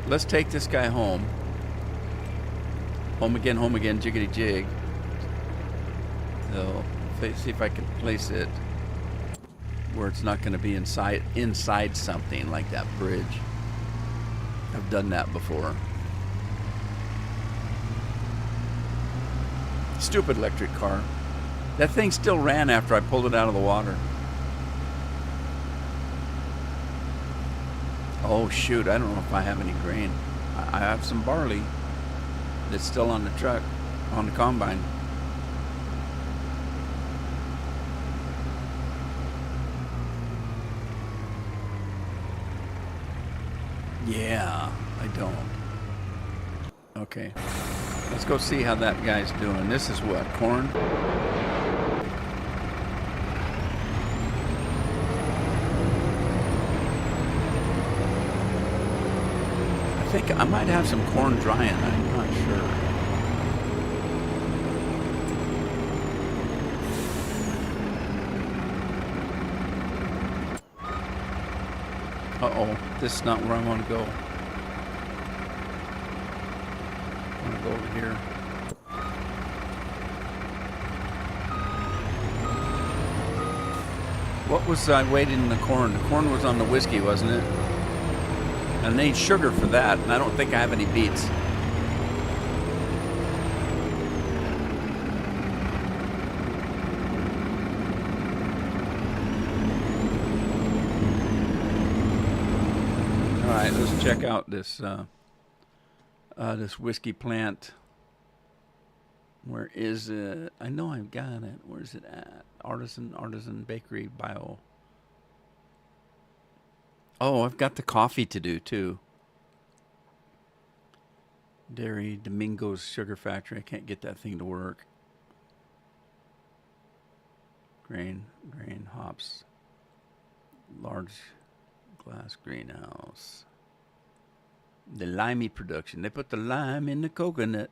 let's take this guy home. Home again, jiggity jig. So let's see if I can place it where it's not going to be inside something like that bridge. I've done that before. Stupid electric car. That thing still ran after I pulled it out of the water. Oh shoot, I don't know if I have any grain. I have some barley that's still on the truck, on the combine. Yeah, I don't. Okay. Let's go see how that guy's doing. This is what, corn? I think I might have some corn drying. I'm not sure. Uh-oh, this is not where I want to go. I want to go over here. What was I waiting in the corn? The corn was on the whiskey, wasn't it? And I need sugar for that, and I don't think I have any beets. All right, let's check out this this whiskey plant. Where is it? I know I've got it. Where's it at? Artisan Bakery Bio. Oh, I've got the coffee to do too. Dairy Domingo's Sugar Factory. I can't get that thing to work. Grain, hops. Large glass greenhouse. The limey production. They put the lime in the coconut.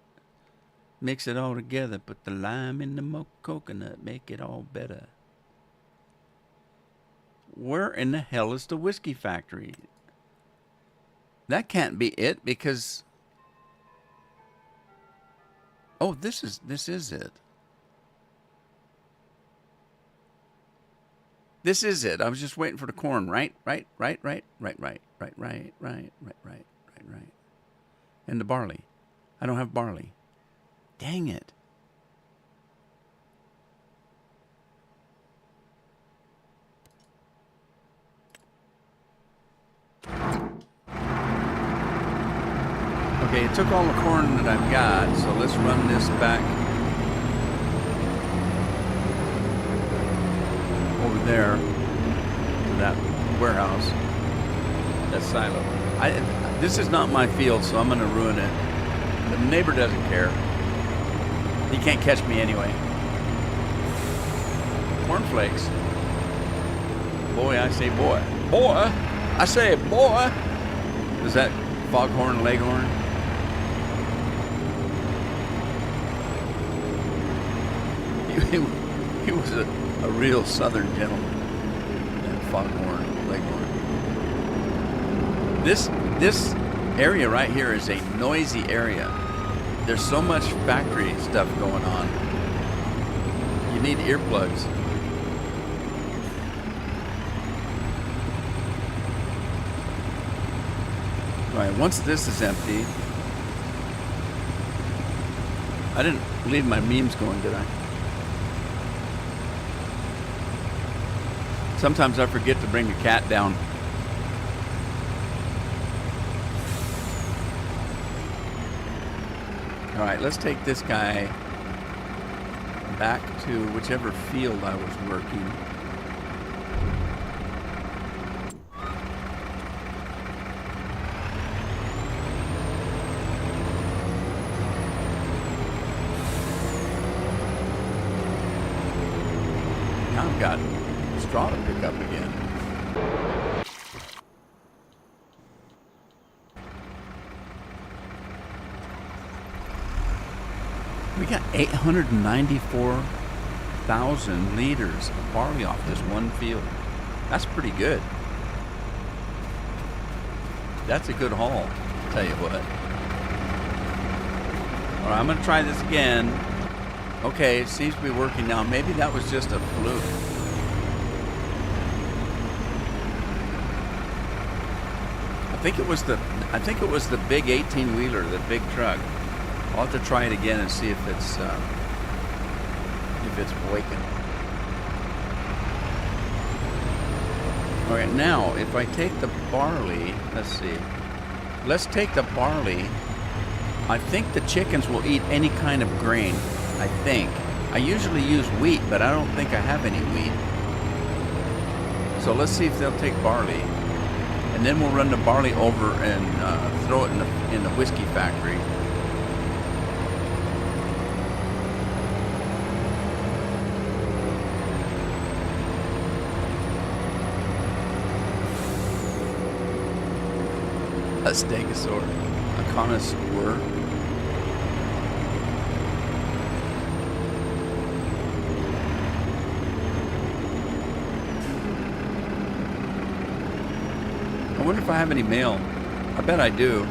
Mix it all together. Put the lime in the coconut. Make it all better. Where in the hell is the whiskey factory? That can't be it because... Oh, this is it. This is it. I was just waiting for the corn. Right. And the barley. I don't have barley. Dang it. Okay, it took all the corn that I've got, so let's run this back over there to that warehouse, that silo. This is not my field, so I'm going to ruin it. The neighbor doesn't care. He can't catch me anyway. Cornflakes. Boy, I say boy. Boy, I say boy. Is that foghorn leghorn? He was a real southern gentleman, that foghorn leghorn. This area right here is a noisy area. There's so much factory stuff going on. You need earplugs. All right, once this is empty, I didn't leave my memes going, did I? Sometimes I forget to bring the cat down. All right, let's take this guy back to whichever field I was working. Now I've got straw to pick up again. We got 894,000 liters of barley off this one field. That's pretty good. That's a good haul, I'll tell you what. All right, I'm going to try this again. Okay, it seems to be working now. Maybe that was just a fluke. I think it was the big 18-wheeler, the big truck. I'll have to try it again and see if it's waking. All right, now if I take the barley, let's see. Let's take the barley. I think the chickens will eat any kind of grain. I think. I usually use wheat, but I don't think I have any wheat. So let's see if they'll take barley, and then we'll run the barley over and throw it in the whiskey factory. A stegosaur, a connoisseur. I wonder if I have any mail. I bet I do.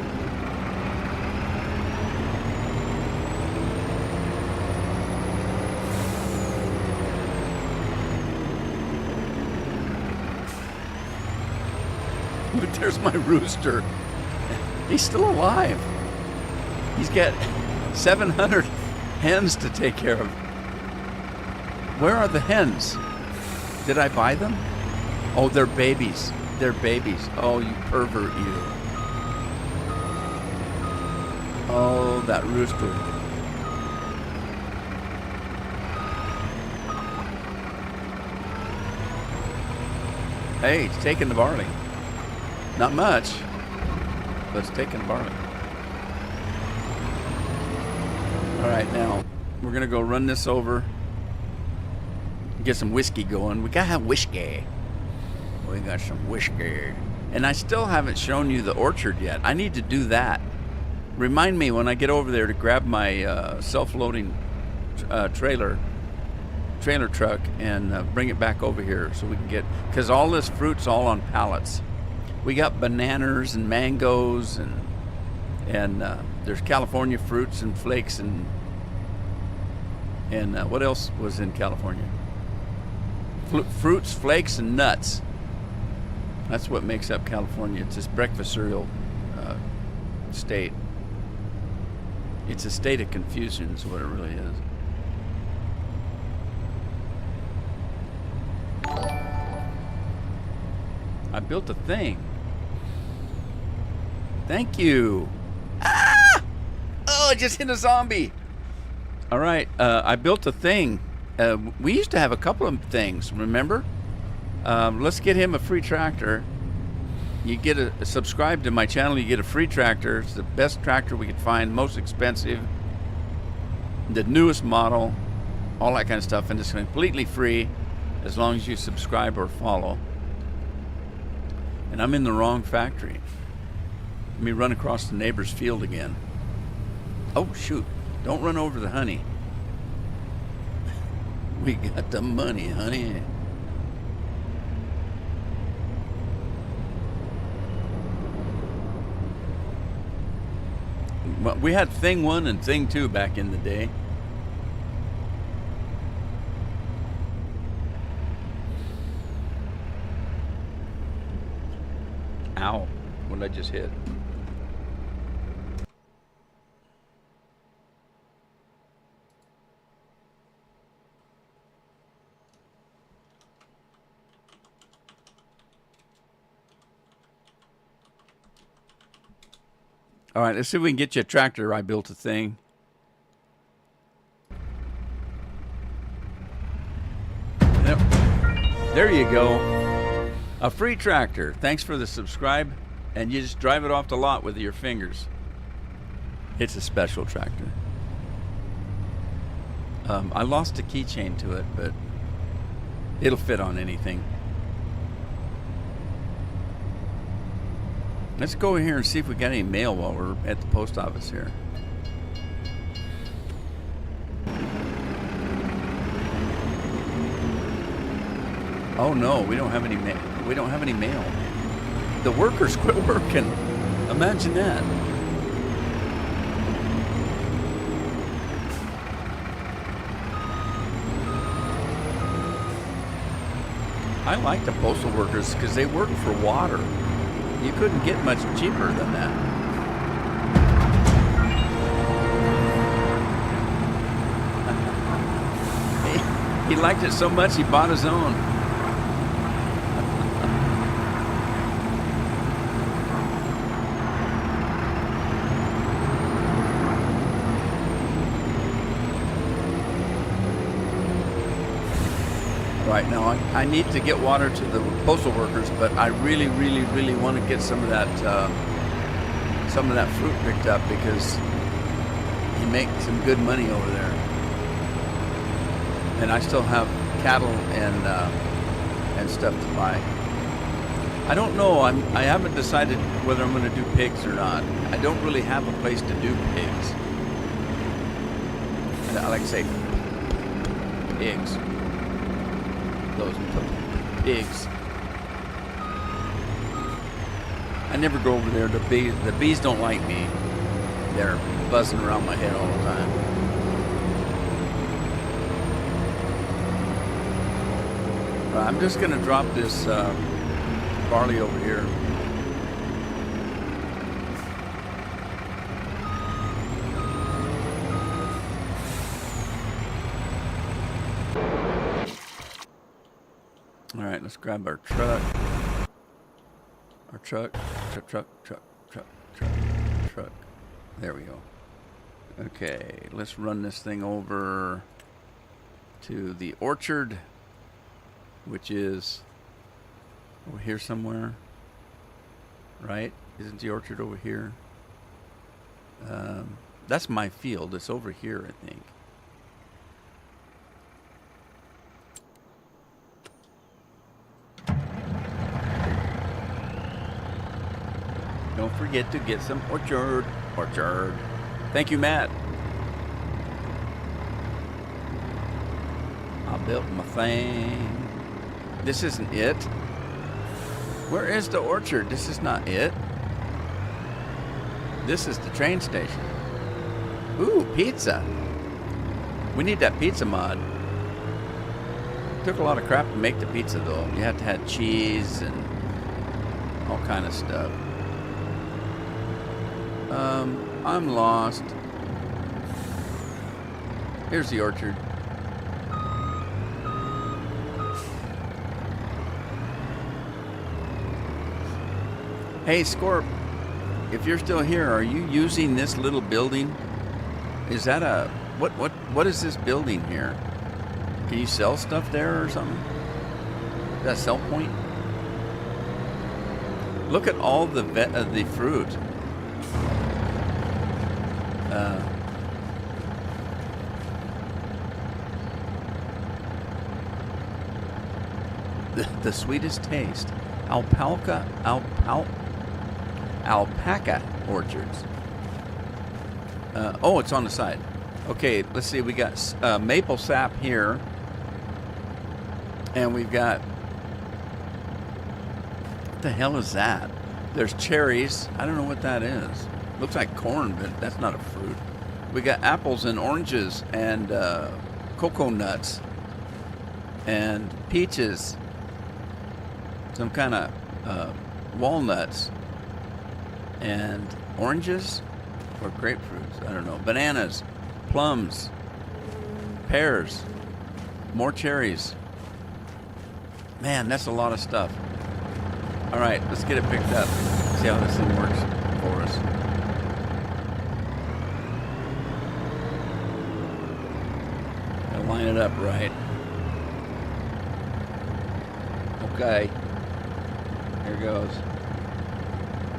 But there's my rooster. He's still alive. He's got 700 hens to take care of. Where are the hens? Did I buy them? Oh, they're babies. They're babies. Oh, you pervert, you. Oh, that rooster. Hey, it's taking the barley. Not much, but it's taking the barley. All right, now we're going to go run this over, get some whiskey going. We got to have whiskey. We got some whiskey. And I still haven't shown you the orchard yet. I need to do that. Remind me when I get over there to grab my self-loading trailer truck and bring it back over here so we can get, because all this fruit's all on pallets. We got bananas and mangoes and there's California fruits and flakes and what else was in California? Fruits, flakes, and nuts. That's what makes up California. It's this breakfast cereal state. It's a state of confusion is what it really is. I built a thing. Thank you. Ah! I just hit a zombie. All right, I built a thing. We used to have a couple of things, remember? Let's get him a free tractor. You get subscribe to my channel, you get a free tractor. It's the best tractor we could find, most expensive, the newest model, all that kind of stuff, and it's completely free as long as you subscribe or follow. And I'm in the wrong factory. Let me run across the neighbor's field again. Oh, shoot. Don't run over the honey. We got the money, honey. Well, we had thing 1 and thing 2 back in the day. Ow. What did I just hit? All right, let's see if we can get you a tractor. I built a thing. Yep. There you go. A free tractor. Thanks for the subscribe. And you just drive it off the lot with your fingers. It's a special tractor. I lost a keychain to it, but it'll fit on anything. Let's go in here and see if we got any mail while we're at the post office here. Oh no, we don't have any mail. We don't have any mail. The workers quit working. Imagine that. I like the postal workers because they work for water. You couldn't get much cheaper than that. He liked it so much he bought his own. Right now, I need to get water to the postal workers, but I really want to get some of that fruit picked up because you make some good money over there. And I still have cattle and stuff to buy. I don't know. I haven't decided whether I'm going to do pigs or not. I don't really have a place to do pigs. I like to say pigs. Those pigs. I never go over there. The bees don't like me. They're buzzing around my head all the time. I'm just going to drop this barley over here. All right, let's grab our truck. Our truck. There we go. Okay, let's run this thing over to the orchard, which is over here somewhere, right? Isn't the orchard over here? That's my field. It's over here, I think. Don't forget to get some orchard. Thank you, Matt. I built my thing. This isn't it. Where is the orchard? This is not it. This is the train station. Ooh, pizza. We need that pizza mod. Took a lot of crap to make the pizza though. You have to have cheese and all kind of stuff. I'm lost. Here's the orchard. Hey, Scorp, if you're still here, are you using this little building Is that a what is this building here? Can you sell stuff there or something? Is that a sell point? Look at all the fruit. The sweetest taste. Alpaca orchards. Oh, it's on the side. Okay, let's see. We got maple sap here. And we've got... What the hell is that? There's cherries. I don't know what that is. Looks like corn, but that's not a fruit. We got apples and oranges and cocoa nuts and peaches. Some kind of walnuts and oranges or grapefruits. I don't know. Bananas, plums, pears, more cherries. Man, that's a lot of stuff. All right, let's get it picked up. See how this thing works for us. Gotta line it up right. Okay. Here goes.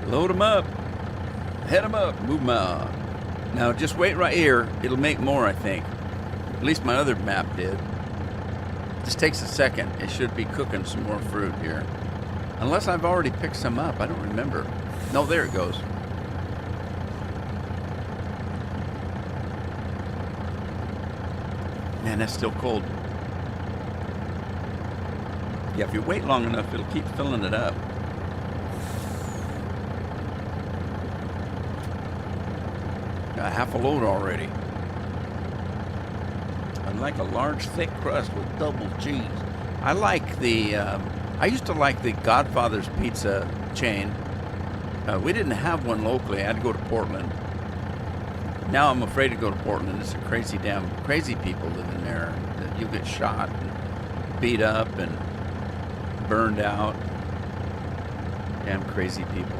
Load them up. Head them up. Move them out. Now just wait right here. It'll make more, I think. At least my other map did. Just takes a second. It should be cooking some more fruit here. Unless I've already picked some up. I don't remember. No, there it goes. Man, that's still cold. Yeah, if you wait long enough, it'll keep filling it up. Got half a load already. I'd like a large, thick crust with double cheese. I like the... I used to like the Godfather's Pizza chain. We didn't have one locally. I had to go to Portland. Now I'm afraid to go to Portland. It's a crazy people living there. You'll get shot and beat up and burned out. Damn crazy people.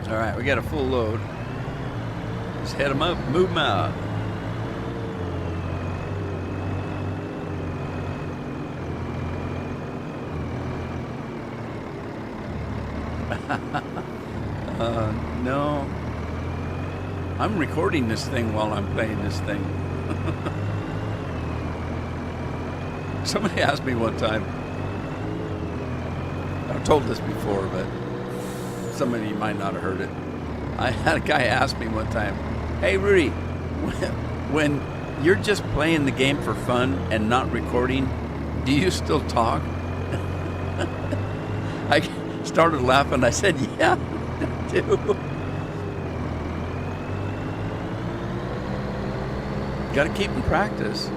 All right, we got a full load. Just head them up, move them out. No. I'm recording this thing while I'm playing this thing. Somebody asked me one time, I've told this before, but some of you might not have heard it. I had a guy ask me one time, "Hey Rudy, when you're just playing the game for fun and not recording, do you still talk?" I started laughing. I said, "Yeah, I do." Got to keep in practice.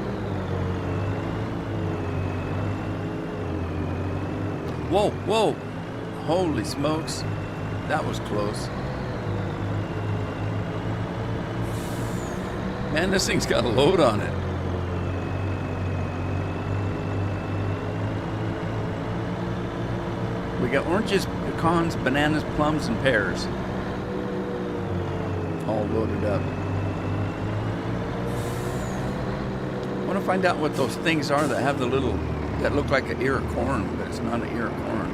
Whoa, whoa. Holy smokes. That was close. Man, this thing's got a load on it. We got oranges, pecans, bananas, plums, and pears. All loaded up. I want to find out what those things are that have the little, that look like an ear of corn, but it's not an ear of corn.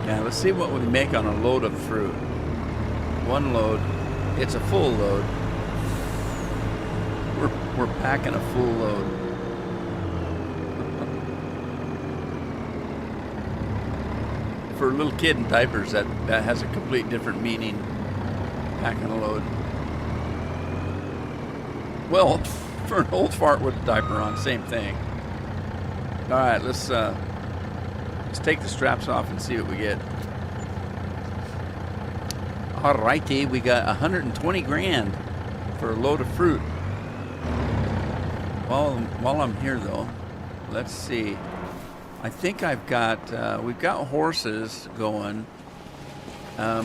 Now let's see what we make on a load of fruit. One load, it's a full load. We're packing a full load. For a little kid in diapers, that has a complete different meaning. Packing a load. Well, for an old fart with a diaper on, same thing. All right, let's take the straps off and see what we get. All righty, we got 120 grand for a load of fruit. While I'm here though, let's see. I think I've got we've got horses going. I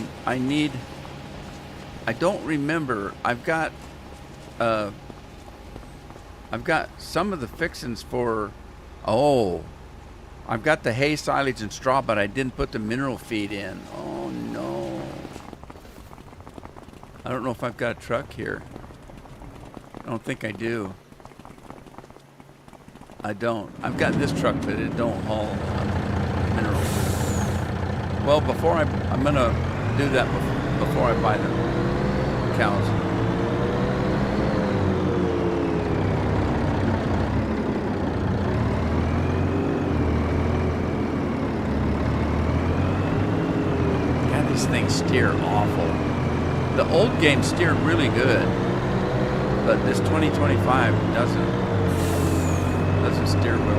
don't remember. I've got some of the fixings for. Oh, I've got the hay, silage, and straw, but I didn't put the mineral feed in. Oh no! I don't know if I've got a truck here. I don't think I do. I don't. I've got this truck, but it don't haul mineral feed. Well, I'm gonna do that before I buy the cows. God, these things steer awful. The old game steered really good, but this 2025 doesn't steer well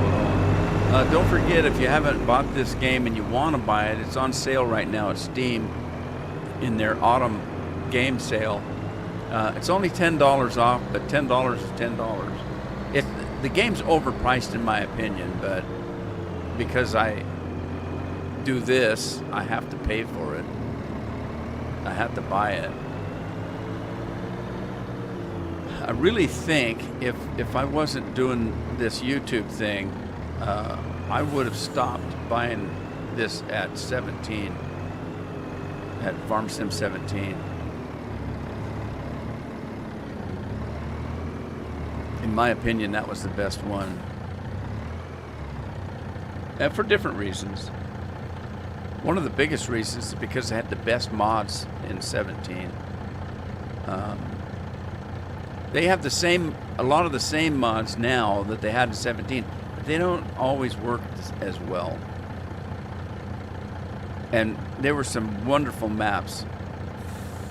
at all. Don't forget, if you haven't bought this game and you want to buy it, it's on sale right now at Steam in their autumn game sale. It's only $10 off, but $10 is $10. The game's overpriced in my opinion, but because I do this, I have to pay for it. I have to buy it. I really think if I wasn't doing this YouTube thing, I would have stopped buying this at 17, at Farm Sim 17. In my opinion, that was the best one. And for different reasons. One of the biggest reasons is because it had the best mods in 17. They have a lot of the same mods now that they had in 17, but they don't always work as well. And there were some wonderful maps.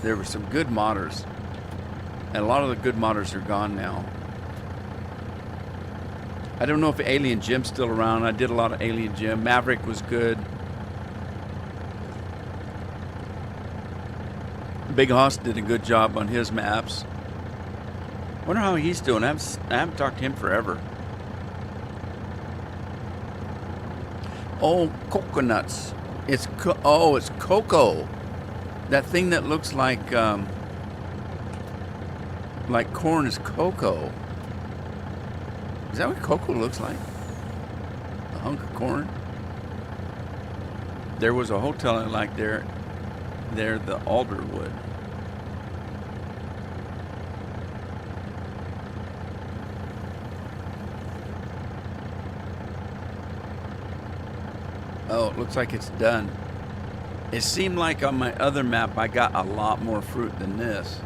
There were some good modders. And a lot of the good modders are gone now. I don't know if Alien Jim's still around. I did a lot of Alien Jim. Maverick was good. Big Hoss did a good job on his maps. Wonder how he's doing. I haven't talked to him forever. Oh, coconuts. It's cocoa. That thing that looks like corn is cocoa. Is that what cocoa looks like? A hunk of corn? There was a hotel I liked there, the Alderwood. Oh, it looks like it's done. It seemed like on my other map I got a lot more fruit than this.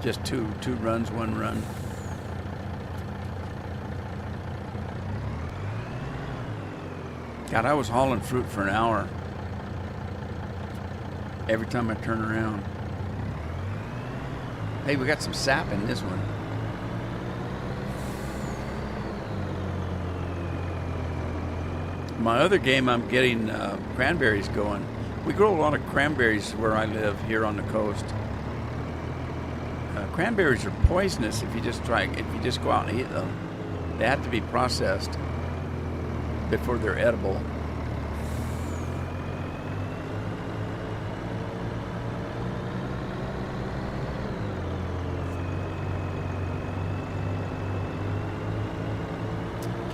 Just two runs, one run. God, I was hauling fruit for an hour every time I turn around. Hey, we got some sap in this one. My other game, I'm getting cranberries going. We grow a lot of cranberries where I live here on the coast. Cranberries are poisonous if you just go out and eat them. They have to be processed before they're edible.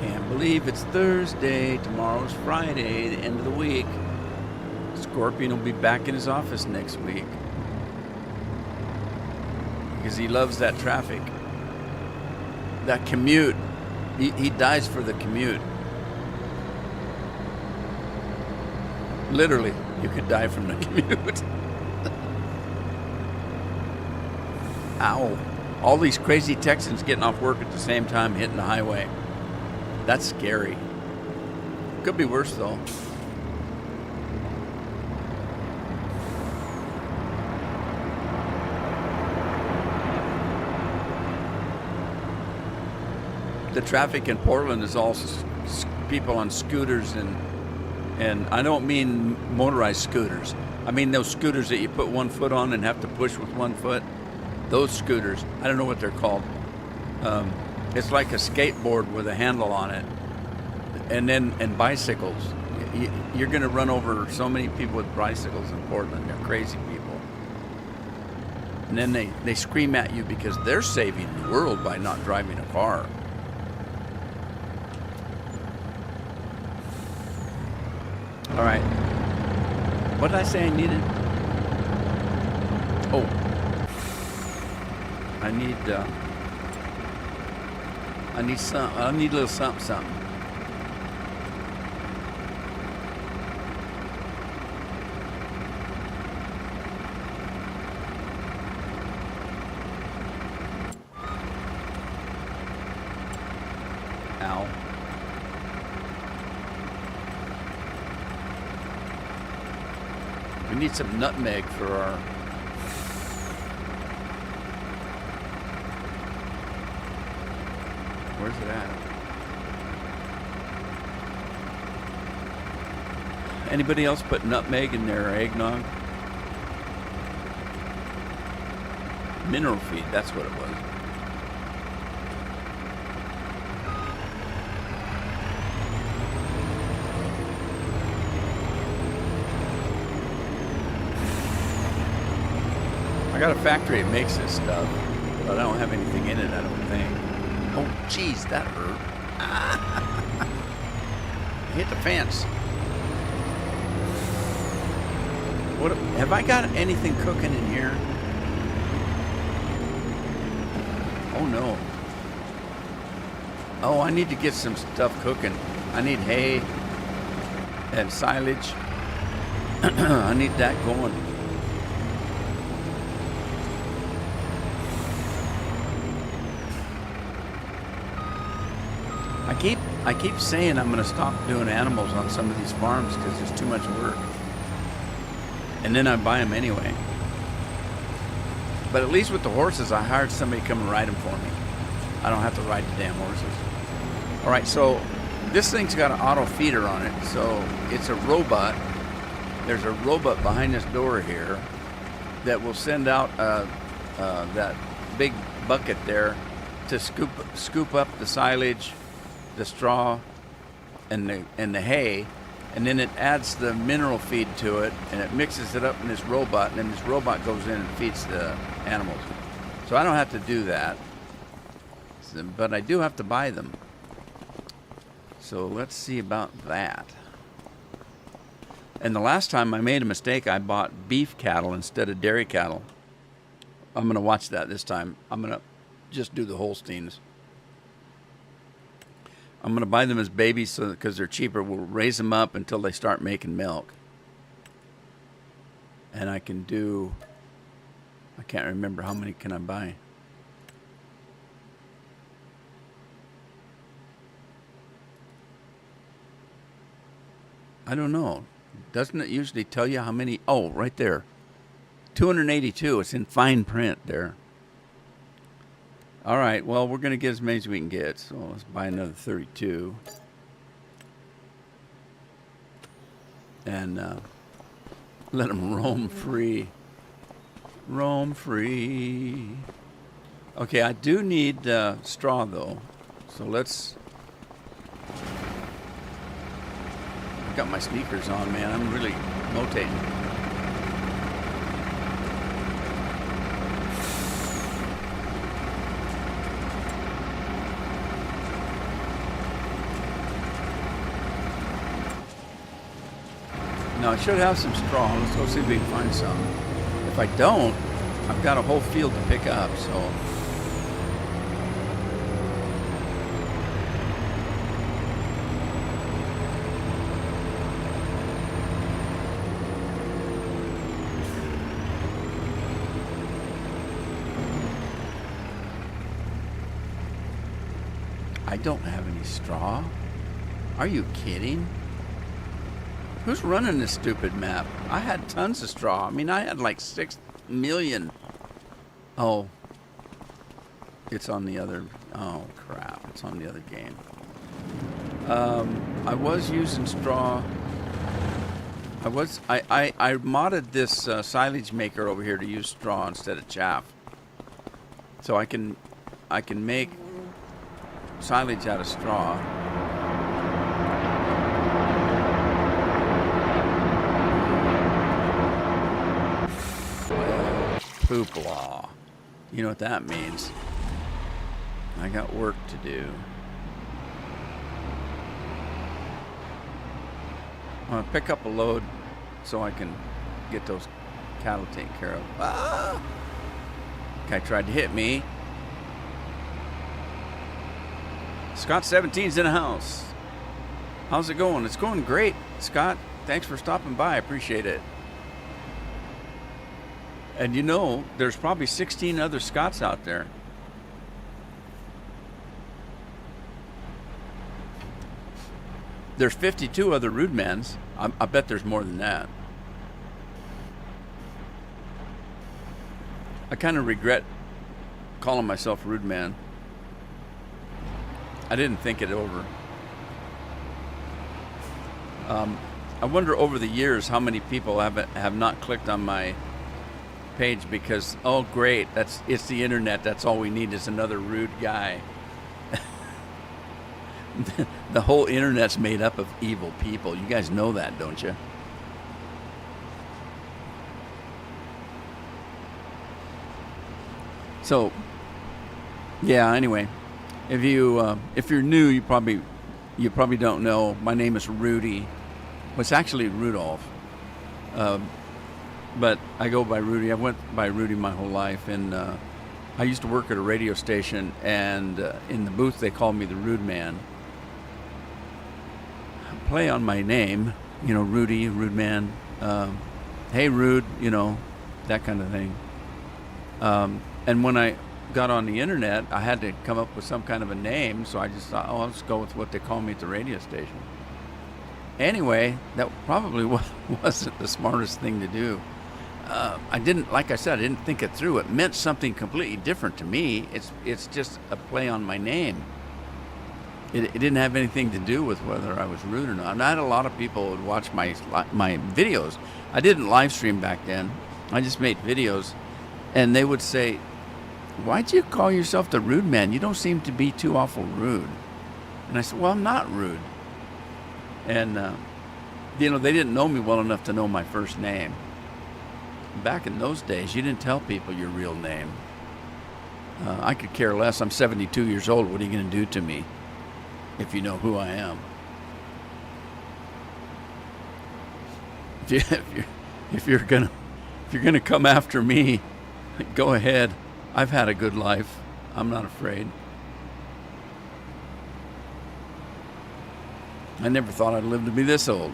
Can't believe it's Thursday. Tomorrow's Friday, the end of the week. Scorpion will be back in his office next week because he loves that traffic, that commute. He dies for the commute. Literally, you could die from the commute. Ow. All these crazy Texans getting off work at the same time hitting the highway. That's scary. Could be worse, though. The traffic in Portland is all people on scooters and I don't mean motorized scooters. I mean those scooters that you put one foot on and have to push with one foot. Those scooters, I don't know what they're called. It's like a skateboard with a handle on it, and bicycles. You're going to run over so many people with bicycles in Portland. They're crazy people. And then they scream at you because they're saving the world by not driving a car. All right. What did I say I needed? Oh. I need a little something. Ow. We need some nutmeg for our... Where's it at? Anybody else put nutmeg in their eggnog? Mineral feed, that's what it was. I got a factory that makes this stuff, but I don't have anything in it, I don't think. Oh, jeez, that hurt. Hit the fence. What? Have I got anything cooking in here? Oh, no. Oh, I need to get some stuff cooking. I need hay and silage. I need that going. I keep saying I'm going to stop doing animals on some of these farms because there's too much work. And then I buy them anyway. But at least with the horses, I hired somebody to come and ride them for me. I don't have to ride the damn horses. All right, so this thing's got an auto feeder on it. So it's a robot. There's a robot behind this door here that will send out that big bucket there to scoop up the silage, the straw, and the hay, and then it adds the mineral feed to it, and it mixes it up in this robot, and then this robot goes in and feeds the animals. So I don't have to do that, but I do have to buy them. So let's see about that. And the last time I made a mistake, I bought beef cattle instead of dairy cattle. I'm going to watch that this time. I'm going to just do the Holsteins. I'm going to buy them as babies so because they're cheaper. We'll raise them up until they start making milk. And I can do, I can't remember how many can I buy. I don't know. Doesn't it usually tell you how many? Oh, right there. 282. It's in fine print there. All right, well, we're going to get as many as we can get, so let's buy another 32. And let them roam free. Roam free. Okay, I do need straw, though, so let's... I've got my sneakers on, man. I'm really motating. Now, I should have some straw. Let's go see if we can find some. If I don't, I've got a whole field to pick up, so... I don't have any straw. Are you kidding? Who's running this stupid map? I had tons of straw. I mean, I had like 6 million. Oh. It's on the other... Oh, crap. It's on the other game. I was using straw. I modded this silage maker over here to use straw instead of chaff. So I can make silage out of straw. Poopla. You know what that means. I got work to do. I'm going to pick up a load so I can get those cattle taken care of. Ah! Guy tried to hit me. Scott 17's in the house. How's it going? It's going great, Scott. Thanks for stopping by. I appreciate it. And you know, there's probably 16 other Scotts out there. There's 52 other Rudemans. I bet there's more than that. I kind of regret calling myself Rudeman. I didn't think it over. I wonder over the years how many people have not clicked on my page because, oh great, it's the internet, that's all we need is another rude guy. The whole internet's made up of evil people. You guys know that, don't you? So, yeah. Anyway, if you're new, you probably don't know. My name is Rudy. Well, it's actually Rudolph, but I go by Rudy. I went by Rudy my whole life, and I used to work at a radio station, and in the booth they called me the Rude Man. Play on my name, you know, Rudy, Rude Man. Hey, Rude, you know, that kind of thing. And when I got on the internet, I had to come up with some kind of a name, so I just thought, oh, I'll just go with what they call me at the radio station. Anyway, that probably wasn't the smartest thing to do. I didn't, like I said, I didn't think it through. It meant something completely different to me. It's just a play on my name. It didn't have anything to do with whether I was rude or not. And I had a lot of people who would watch my videos. I didn't live stream back then. I just made videos. And they would say, why'd you call yourself the Rude Man? You don't seem to be too awful rude. And I said, well, I'm not rude. And, you know, they didn't know me well enough to know my first name. Back in those days, you didn't tell people your real name. I could care less. I'm 72 years old. What are you going to do to me if you know who I am? If you're gonna come after me, go ahead. I've had a good life. I'm not afraid. I never thought I'd live to be this old.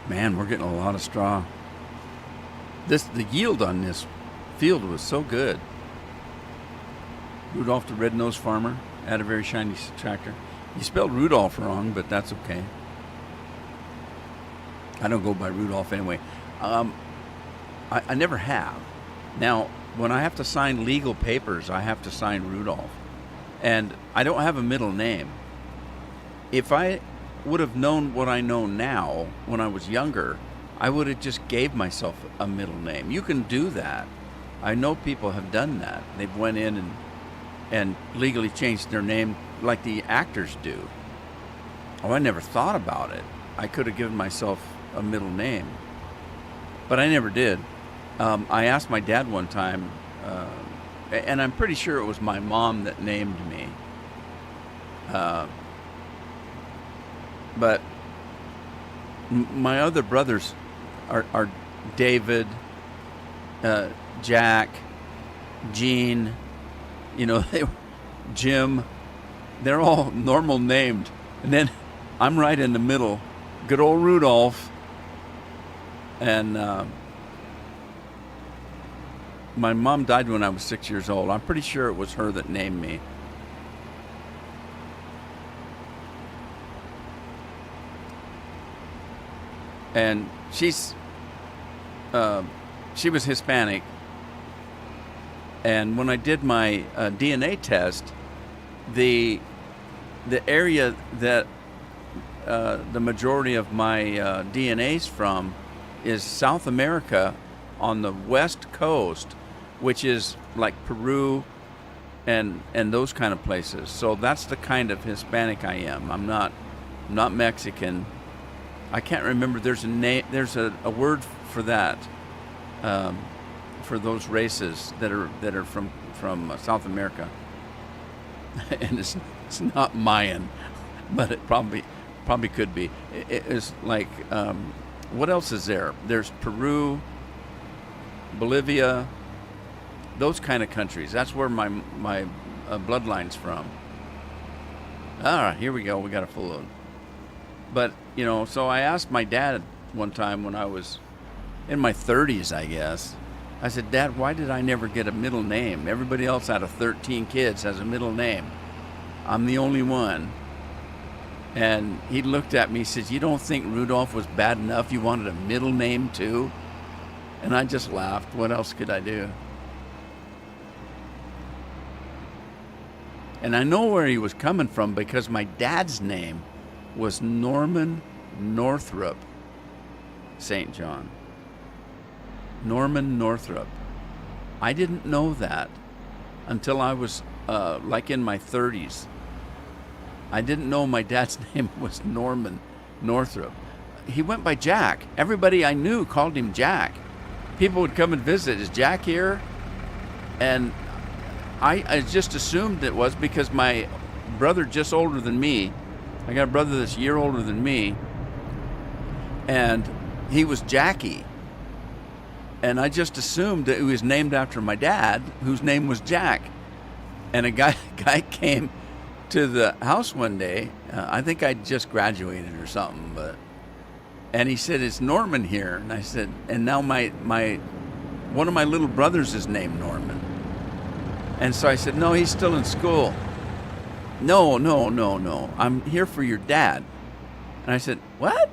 Man, we're getting a lot of straw. The yield on this field was so good. Rudolph the Red-Nosed Farmer had a very shiny tractor. You spelled Rudolph wrong, but that's okay. I don't go by Rudolph anyway. I never have. Now, when I have to sign legal papers, I have to sign Rudolph. And I don't have a middle name. If I would have known what I know now when I was younger, I would have just gave myself a middle name. You can do that. I know people have done that. They've went in and legally changed their name like the actors do. Oh, I never thought about it. I could have given myself a middle name, but I never did. I asked my dad one time, and I'm pretty sure it was my mom that named me. But my other brothers are David, Jack, Gene, you know, Jim. They're all normal named. And then I'm right in the middle. Good old Rudolph. And my mom died when I was 6 years old. I'm pretty sure it was her that named me. and she was Hispanic. And when I did my DNA test, the area that the majority of my DNA's from is South America on the west coast, which is like Peru and those kind of places. So that's the kind of Hispanic I am. I'm not Mexican. I can't remember. There's a name. There's a word for that, for those races that are from South America. And it's not Mayan, but it probably could be. It's like, what else is there? There's Peru, Bolivia, those kind of countries. That's where my bloodline's from. All right, here we go. We got a full load. But, so I asked my dad one time when I was in my 30s, I guess. I said, Dad, why did I never get a middle name? Everybody else out of 13 kids has a middle name. I'm the only one. And he looked at me and says, you don't think Rudolph was bad enough? You wanted a middle name too? And I just laughed. What else could I do? And I know where he was coming from because my dad's name was Norman Northrup St. John. Norman Northrup. I didn't know that until I was like in my 30s. I didn't know my dad's name was Norman Northrup. He went by Jack. Everybody I knew called him Jack. People would come and visit. Is Jack here? And I just assumed it was because my brother, just older than me, I got a brother that's a year older than me, and he was Jackie. And I just assumed that it was named after my dad, whose name was Jack. And a guy came to the house one day. I think I just graduated or something, and he said, "Is Norman here?" And I said, "And now my one of my little brothers is named Norman." And so I said, "No, he's still in school." No. I'm here for your dad. And I said, "What?"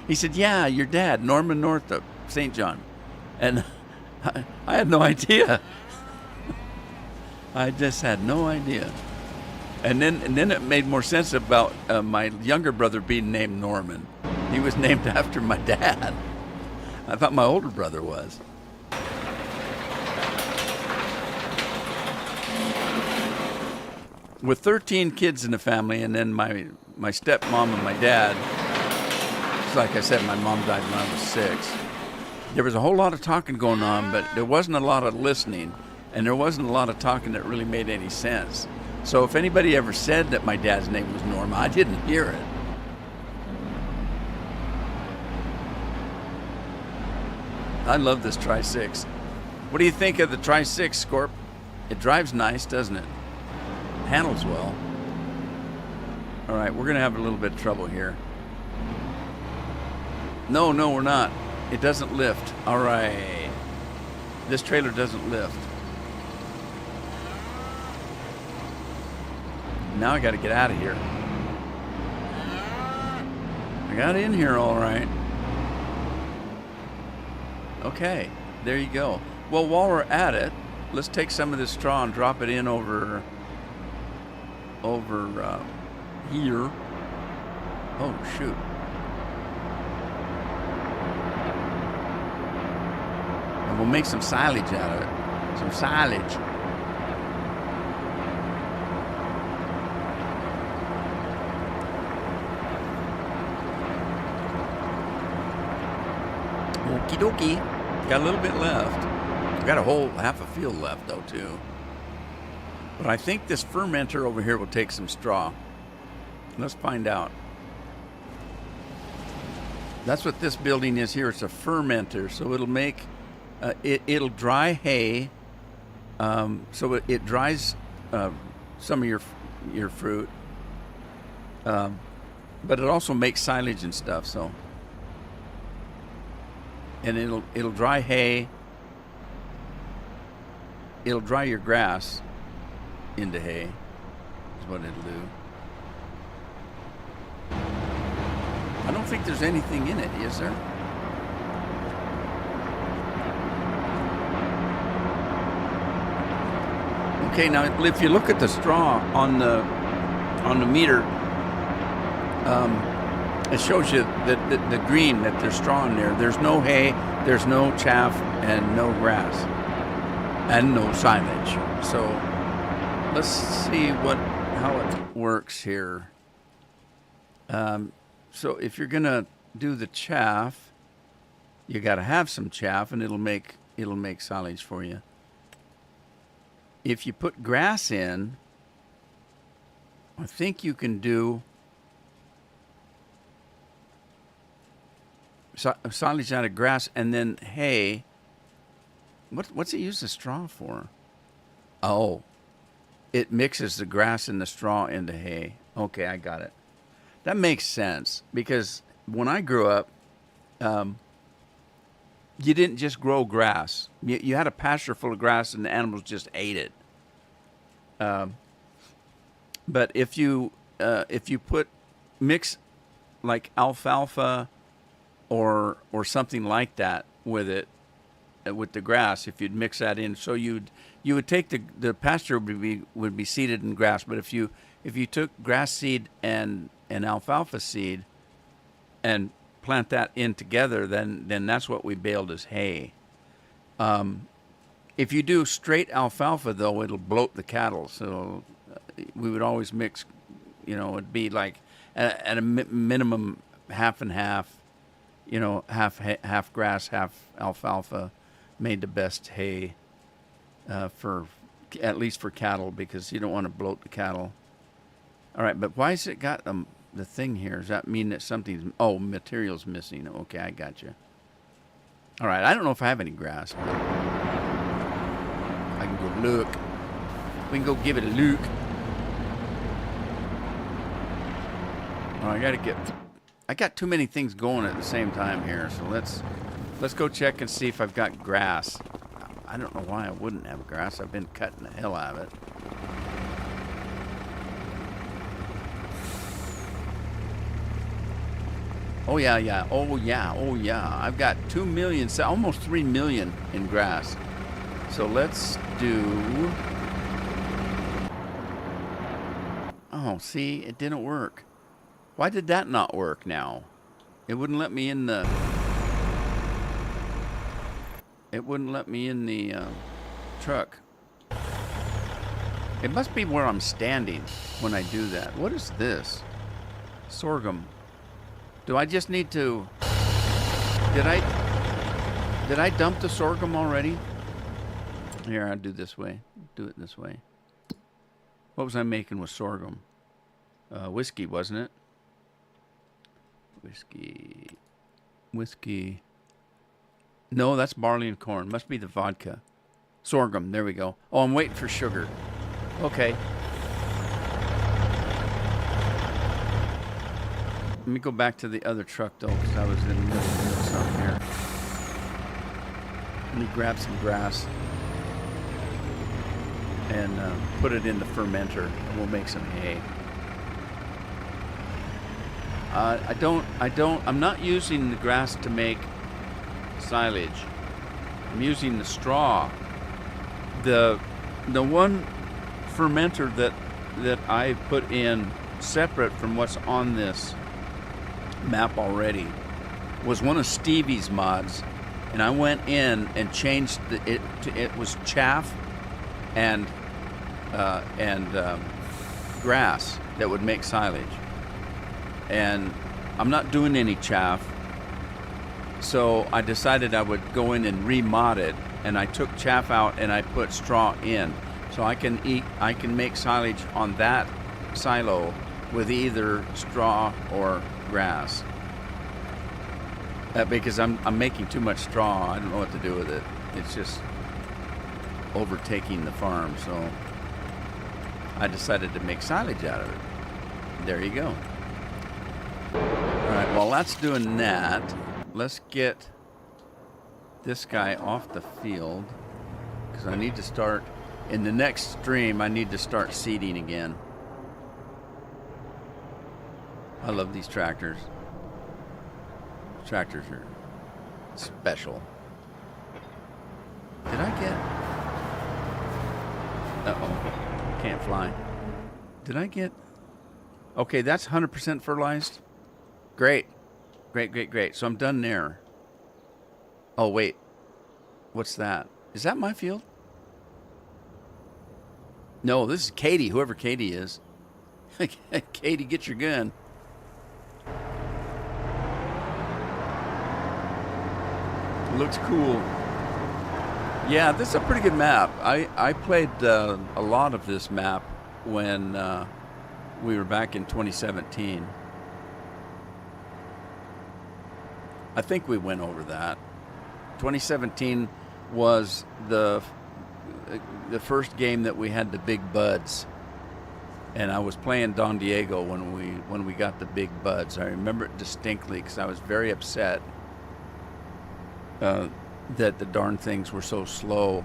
He said, "Yeah, your dad, Norman Northup, St. John." And I had no idea. I just had no idea. And then it made more sense about my younger brother being named Norman. He was named after my dad. I thought my older brother was. With 13 kids in the family, and then my stepmom and my dad, like I said, my mom died when I was 6. There was a whole lot of talking going on, but there wasn't a lot of listening, and there wasn't a lot of talking that really made any sense. So if anybody ever said that my dad's name was Norma, I didn't hear it. I love this Tri-6. What do you think of the Tri-6, Scorp? It drives nice, doesn't it? Handles well. All right, we're going to have a little bit of trouble here. No, we're not. It doesn't lift. All right. This trailer doesn't lift. Now I got to get out of here. I got in here all right. Okay, there you go. Well, while we're at it, let's take some of this straw and drop it in over here. Oh, shoot. And we'll make some silage out of it. Some silage. Okie dokie. Got a little bit left. Got a whole half a field left though too. But I think this fermenter over here will take some straw. Let's find out. That's what this building is here. It's a fermenter, so it'll make it'll dry hay. So it dries some of your fruit, but it also makes silage and stuff. So, and it'll dry hay. It'll dry your grass into hay. Is what it'll do. I don't don't think there's anything in it, is there? Okay, now if you look at the straw on the meter, it shows you that the green, that there's straw in there. There's no hay, there's no chaff, and no grass, and no silage. So let's see how it works here. So if you're gonna do the chaff, you got to have some chaff, and it'll make silage for you. If you put grass in, I think you can do silage out of grass and then hay. What's it use the straw for? Oh, it mixes the grass and the straw into hay. Okay, I got it. That makes sense, because when I grew up, you didn't just grow grass. You had a pasture full of grass, and the animals just ate it. But if you mix like alfalfa or something like that with it, with the grass, if you'd mix that in, so you would take the pasture would be seeded in grass. But if you took grass seed and alfalfa seed and plant that in together, then that's what we baled as hay. If you do straight alfalfa, though, it'll bloat the cattle. So we would always mix, it'd be like at a minimum half and half, half grass, half alfalfa, made the best hay for at least for cattle, because you don't want to bloat the cattle. All right, but why has it got the thing here? Does that mean that something's material's missing? Okay, I got you. All right, I don't know if I have any grass, but I can go look. We can go give it a look. Oh, I got too many things going at the same time here, so let's go check and see if I've got grass. I don't know why I wouldn't have grass. I've been cutting the hell out of it. Oh yeah. Oh yeah. I've got 2 million, almost 3 million in grass. So let's do. Oh, see, it didn't work. Why did that not work now? It wouldn't let me in the. It wouldn't let me in the truck. It must be where I'm standing when I do that. What is this? Sorghum. Do I just need to... Did I dump the sorghum already? Here, I'll do this way. Do it this way. What was I making with sorghum? Whiskey, wasn't it? Whiskey. No, that's barley and corn. Must be the vodka. Sorghum, there we go. Oh, I'm waiting for sugar. Okay. Let me go back to the other truck, though, because I was in the middle of doing something here. Let me grab some grass and put it in the fermenter, and we'll make some hay. I'm not using the grass to make silage. I'm using the straw. The one fermenter that I put in separate from what's on this map already was one of Stevie's mods, and I went in and changed it was chaff and grass that would make silage, and I'm not doing any chaff, so I decided I would go in and remod it, and I took chaff out and I put straw in, so I can make silage on that silo with either straw or grass. Because I'm making too much straw. I don't know what to do with it. It's just overtaking the farm, so I decided to make silage out of it. There you go. Alright, while that's doing that, let's get this guy off the field, because I need to start, in the next stream, I need to start seeding again. I love these tractors. tractors are special. Did I get... Uh-oh. Can't fly. Did I get... Okay, that's 100% fertilized. Great. Great, great, great. So I'm done there. Oh, wait. What's that? Is that my field? No, this is Katie, whoever Katie is. Katie, get your gun. Looks cool. Yeah, this is a pretty good map. I played a lot of this map when we were back in 2017. I think we went over that. 2017 was the first game that we had the big buds, and I was playing Don Diego when we got the big buds. I remember it distinctly because I was very upset that the darn things were so slow,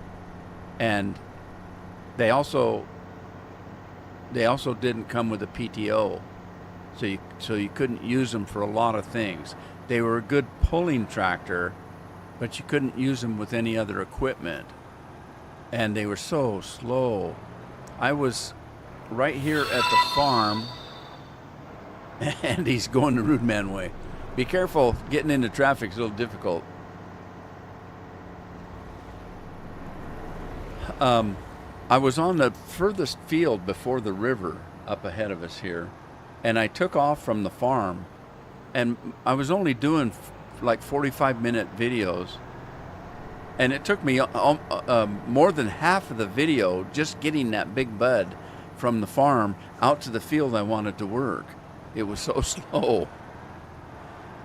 and they also didn't come with a PTO, so you couldn't use them for a lot of things. They were a good pulling tractor, but you couldn't use them with any other equipment, and they were so slow. I was right here at the farm, and he's going the Rude Man way. Be careful, getting into traffic is a little difficult. I was on the furthest field before the river up ahead of us here, and I took off from the farm, and I was only doing like 45-minute videos, and it took me more than half of the video just getting that big bud from the farm out to the field I wanted to work. It was so slow,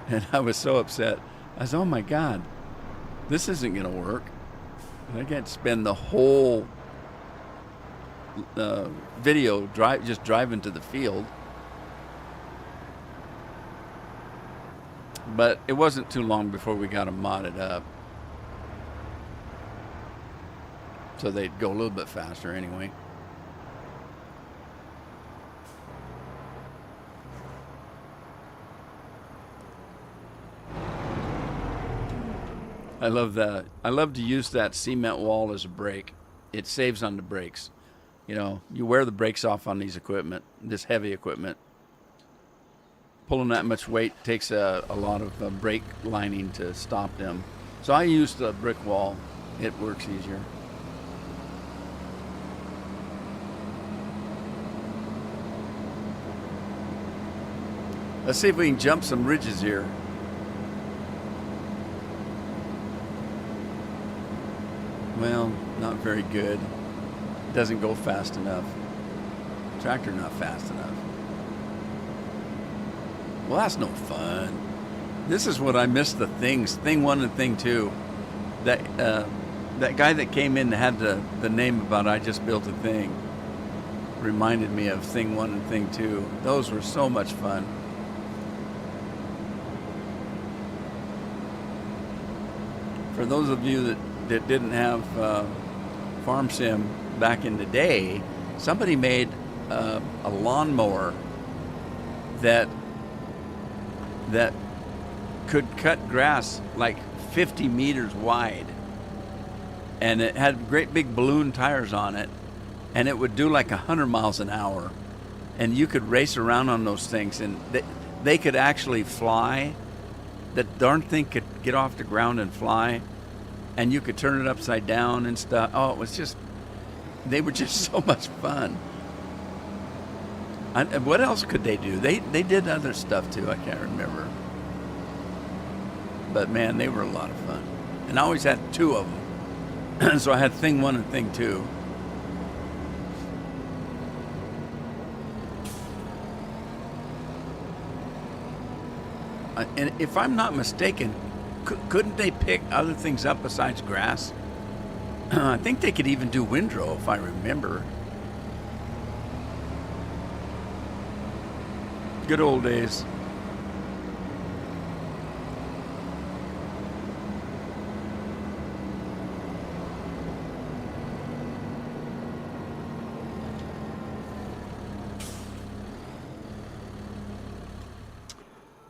and I was so upset. I said, oh my God, this isn't gonna work. I can't spend the whole video just driving to the field. But it wasn't too long before we got them modded up, so they'd go a little bit faster anyway. I love that. I love to use that cement wall as a brake. It saves on the brakes. You know, you wear the brakes off on these equipment, this heavy equipment. Pulling that much weight takes a lot of brake lining to stop them. So I use the brick wall. It works easier. Let's see if we can jump some ridges here. Well, not very good. Doesn't go fast enough. Tractor not fast enough. Well, that's no fun. This is what I miss the things. Thing 1 and Thing 2. That guy that came in that had the name about I just built a thing reminded me of Thing 1 and Thing 2. Those were so much fun. For those of you that didn't have Farm Sim back in the day, somebody made a lawnmower that could cut grass like 50 meters wide, and it had great big balloon tires on it, and it would do like 100 miles an hour, and you could race around on those things, and they could actually fly. That darn thing could get off the ground and fly, and you could turn it upside down and stuff. Oh, it was just, they were just so much fun. And what else could they do? They did other stuff too, I can't remember. But man, they were a lot of fun. And I always had 2 of them. So I had Thing 1 and Thing 2. And if I'm not mistaken, couldn't they pick other things up besides grass? I think they could even do windrow, if I remember. Good old days.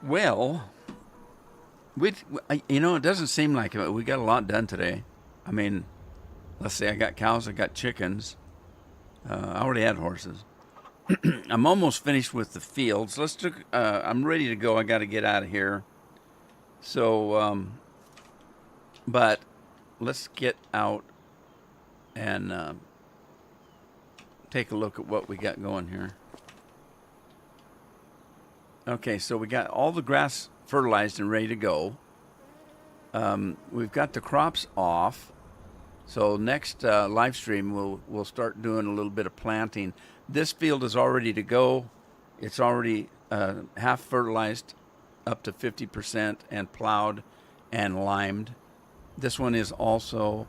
Well, It doesn't seem like it. We got a lot done today. I mean, let's see, I got cows, I got chickens. I already had horses. I'm almost finished with the fields. I'm ready to go. I got to get out of here. So, but let's get out and take a look at what we got going here. Okay, so we got all the grass fertilized and ready to go. We've got the crops off. So next live stream, we'll start doing a little bit of planting. This field is all ready to go. It's already half fertilized, up to 50%, and plowed and limed. This one is also.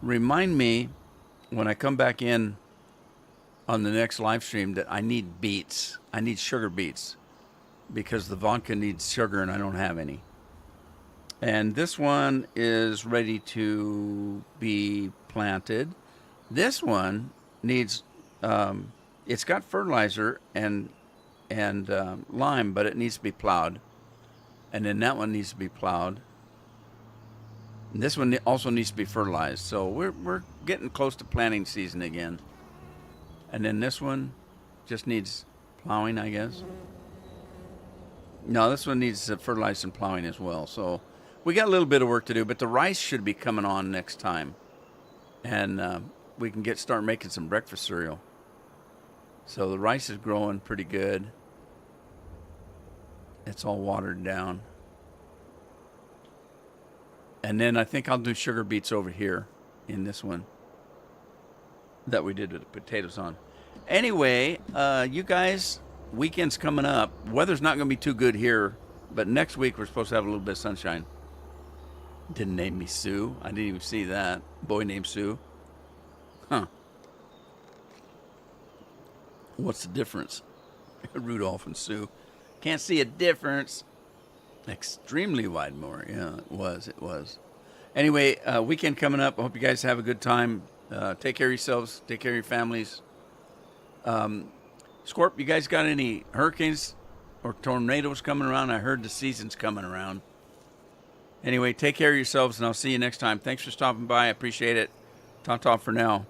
Remind me when I come back in on the next live stream that I need beets. I need sugar beets because the vodka needs sugar and I don't have any. And this one is ready to be planted. This one needs, it's got fertilizer and lime, but it needs to be plowed. And then that one needs to be plowed. And this one also needs to be fertilized. So we're getting close to planting season again. And then this one just needs plowing, I guess. No, this one needs fertilized and plowing as well. So we got a little bit of work to do, but the rice should be coming on next time. And we can start making some breakfast cereal. So the rice is growing pretty good. It's all watered down. And then I think I'll do sugar beets over here in this one that we did with the potatoes on. Anyway, you guys, weekend's coming up. Weather's not going to be too good here, but next week we're supposed to have a little bit of sunshine. Didn't name me Sue. I didn't even see that. Boy named Sue. Huh. What's the difference? Rudolph and Sue. Can't see a difference. Extremely wide moor. Yeah, it was. Anyway, weekend coming up. I hope you guys have a good time. Take care of yourselves. Take care of your families. Scorp, you guys got any hurricanes or tornadoes coming around? I heard the season's coming around. Anyway, take care of yourselves, and I'll see you next time. Thanks for stopping by. I appreciate it. Ta-ta for now.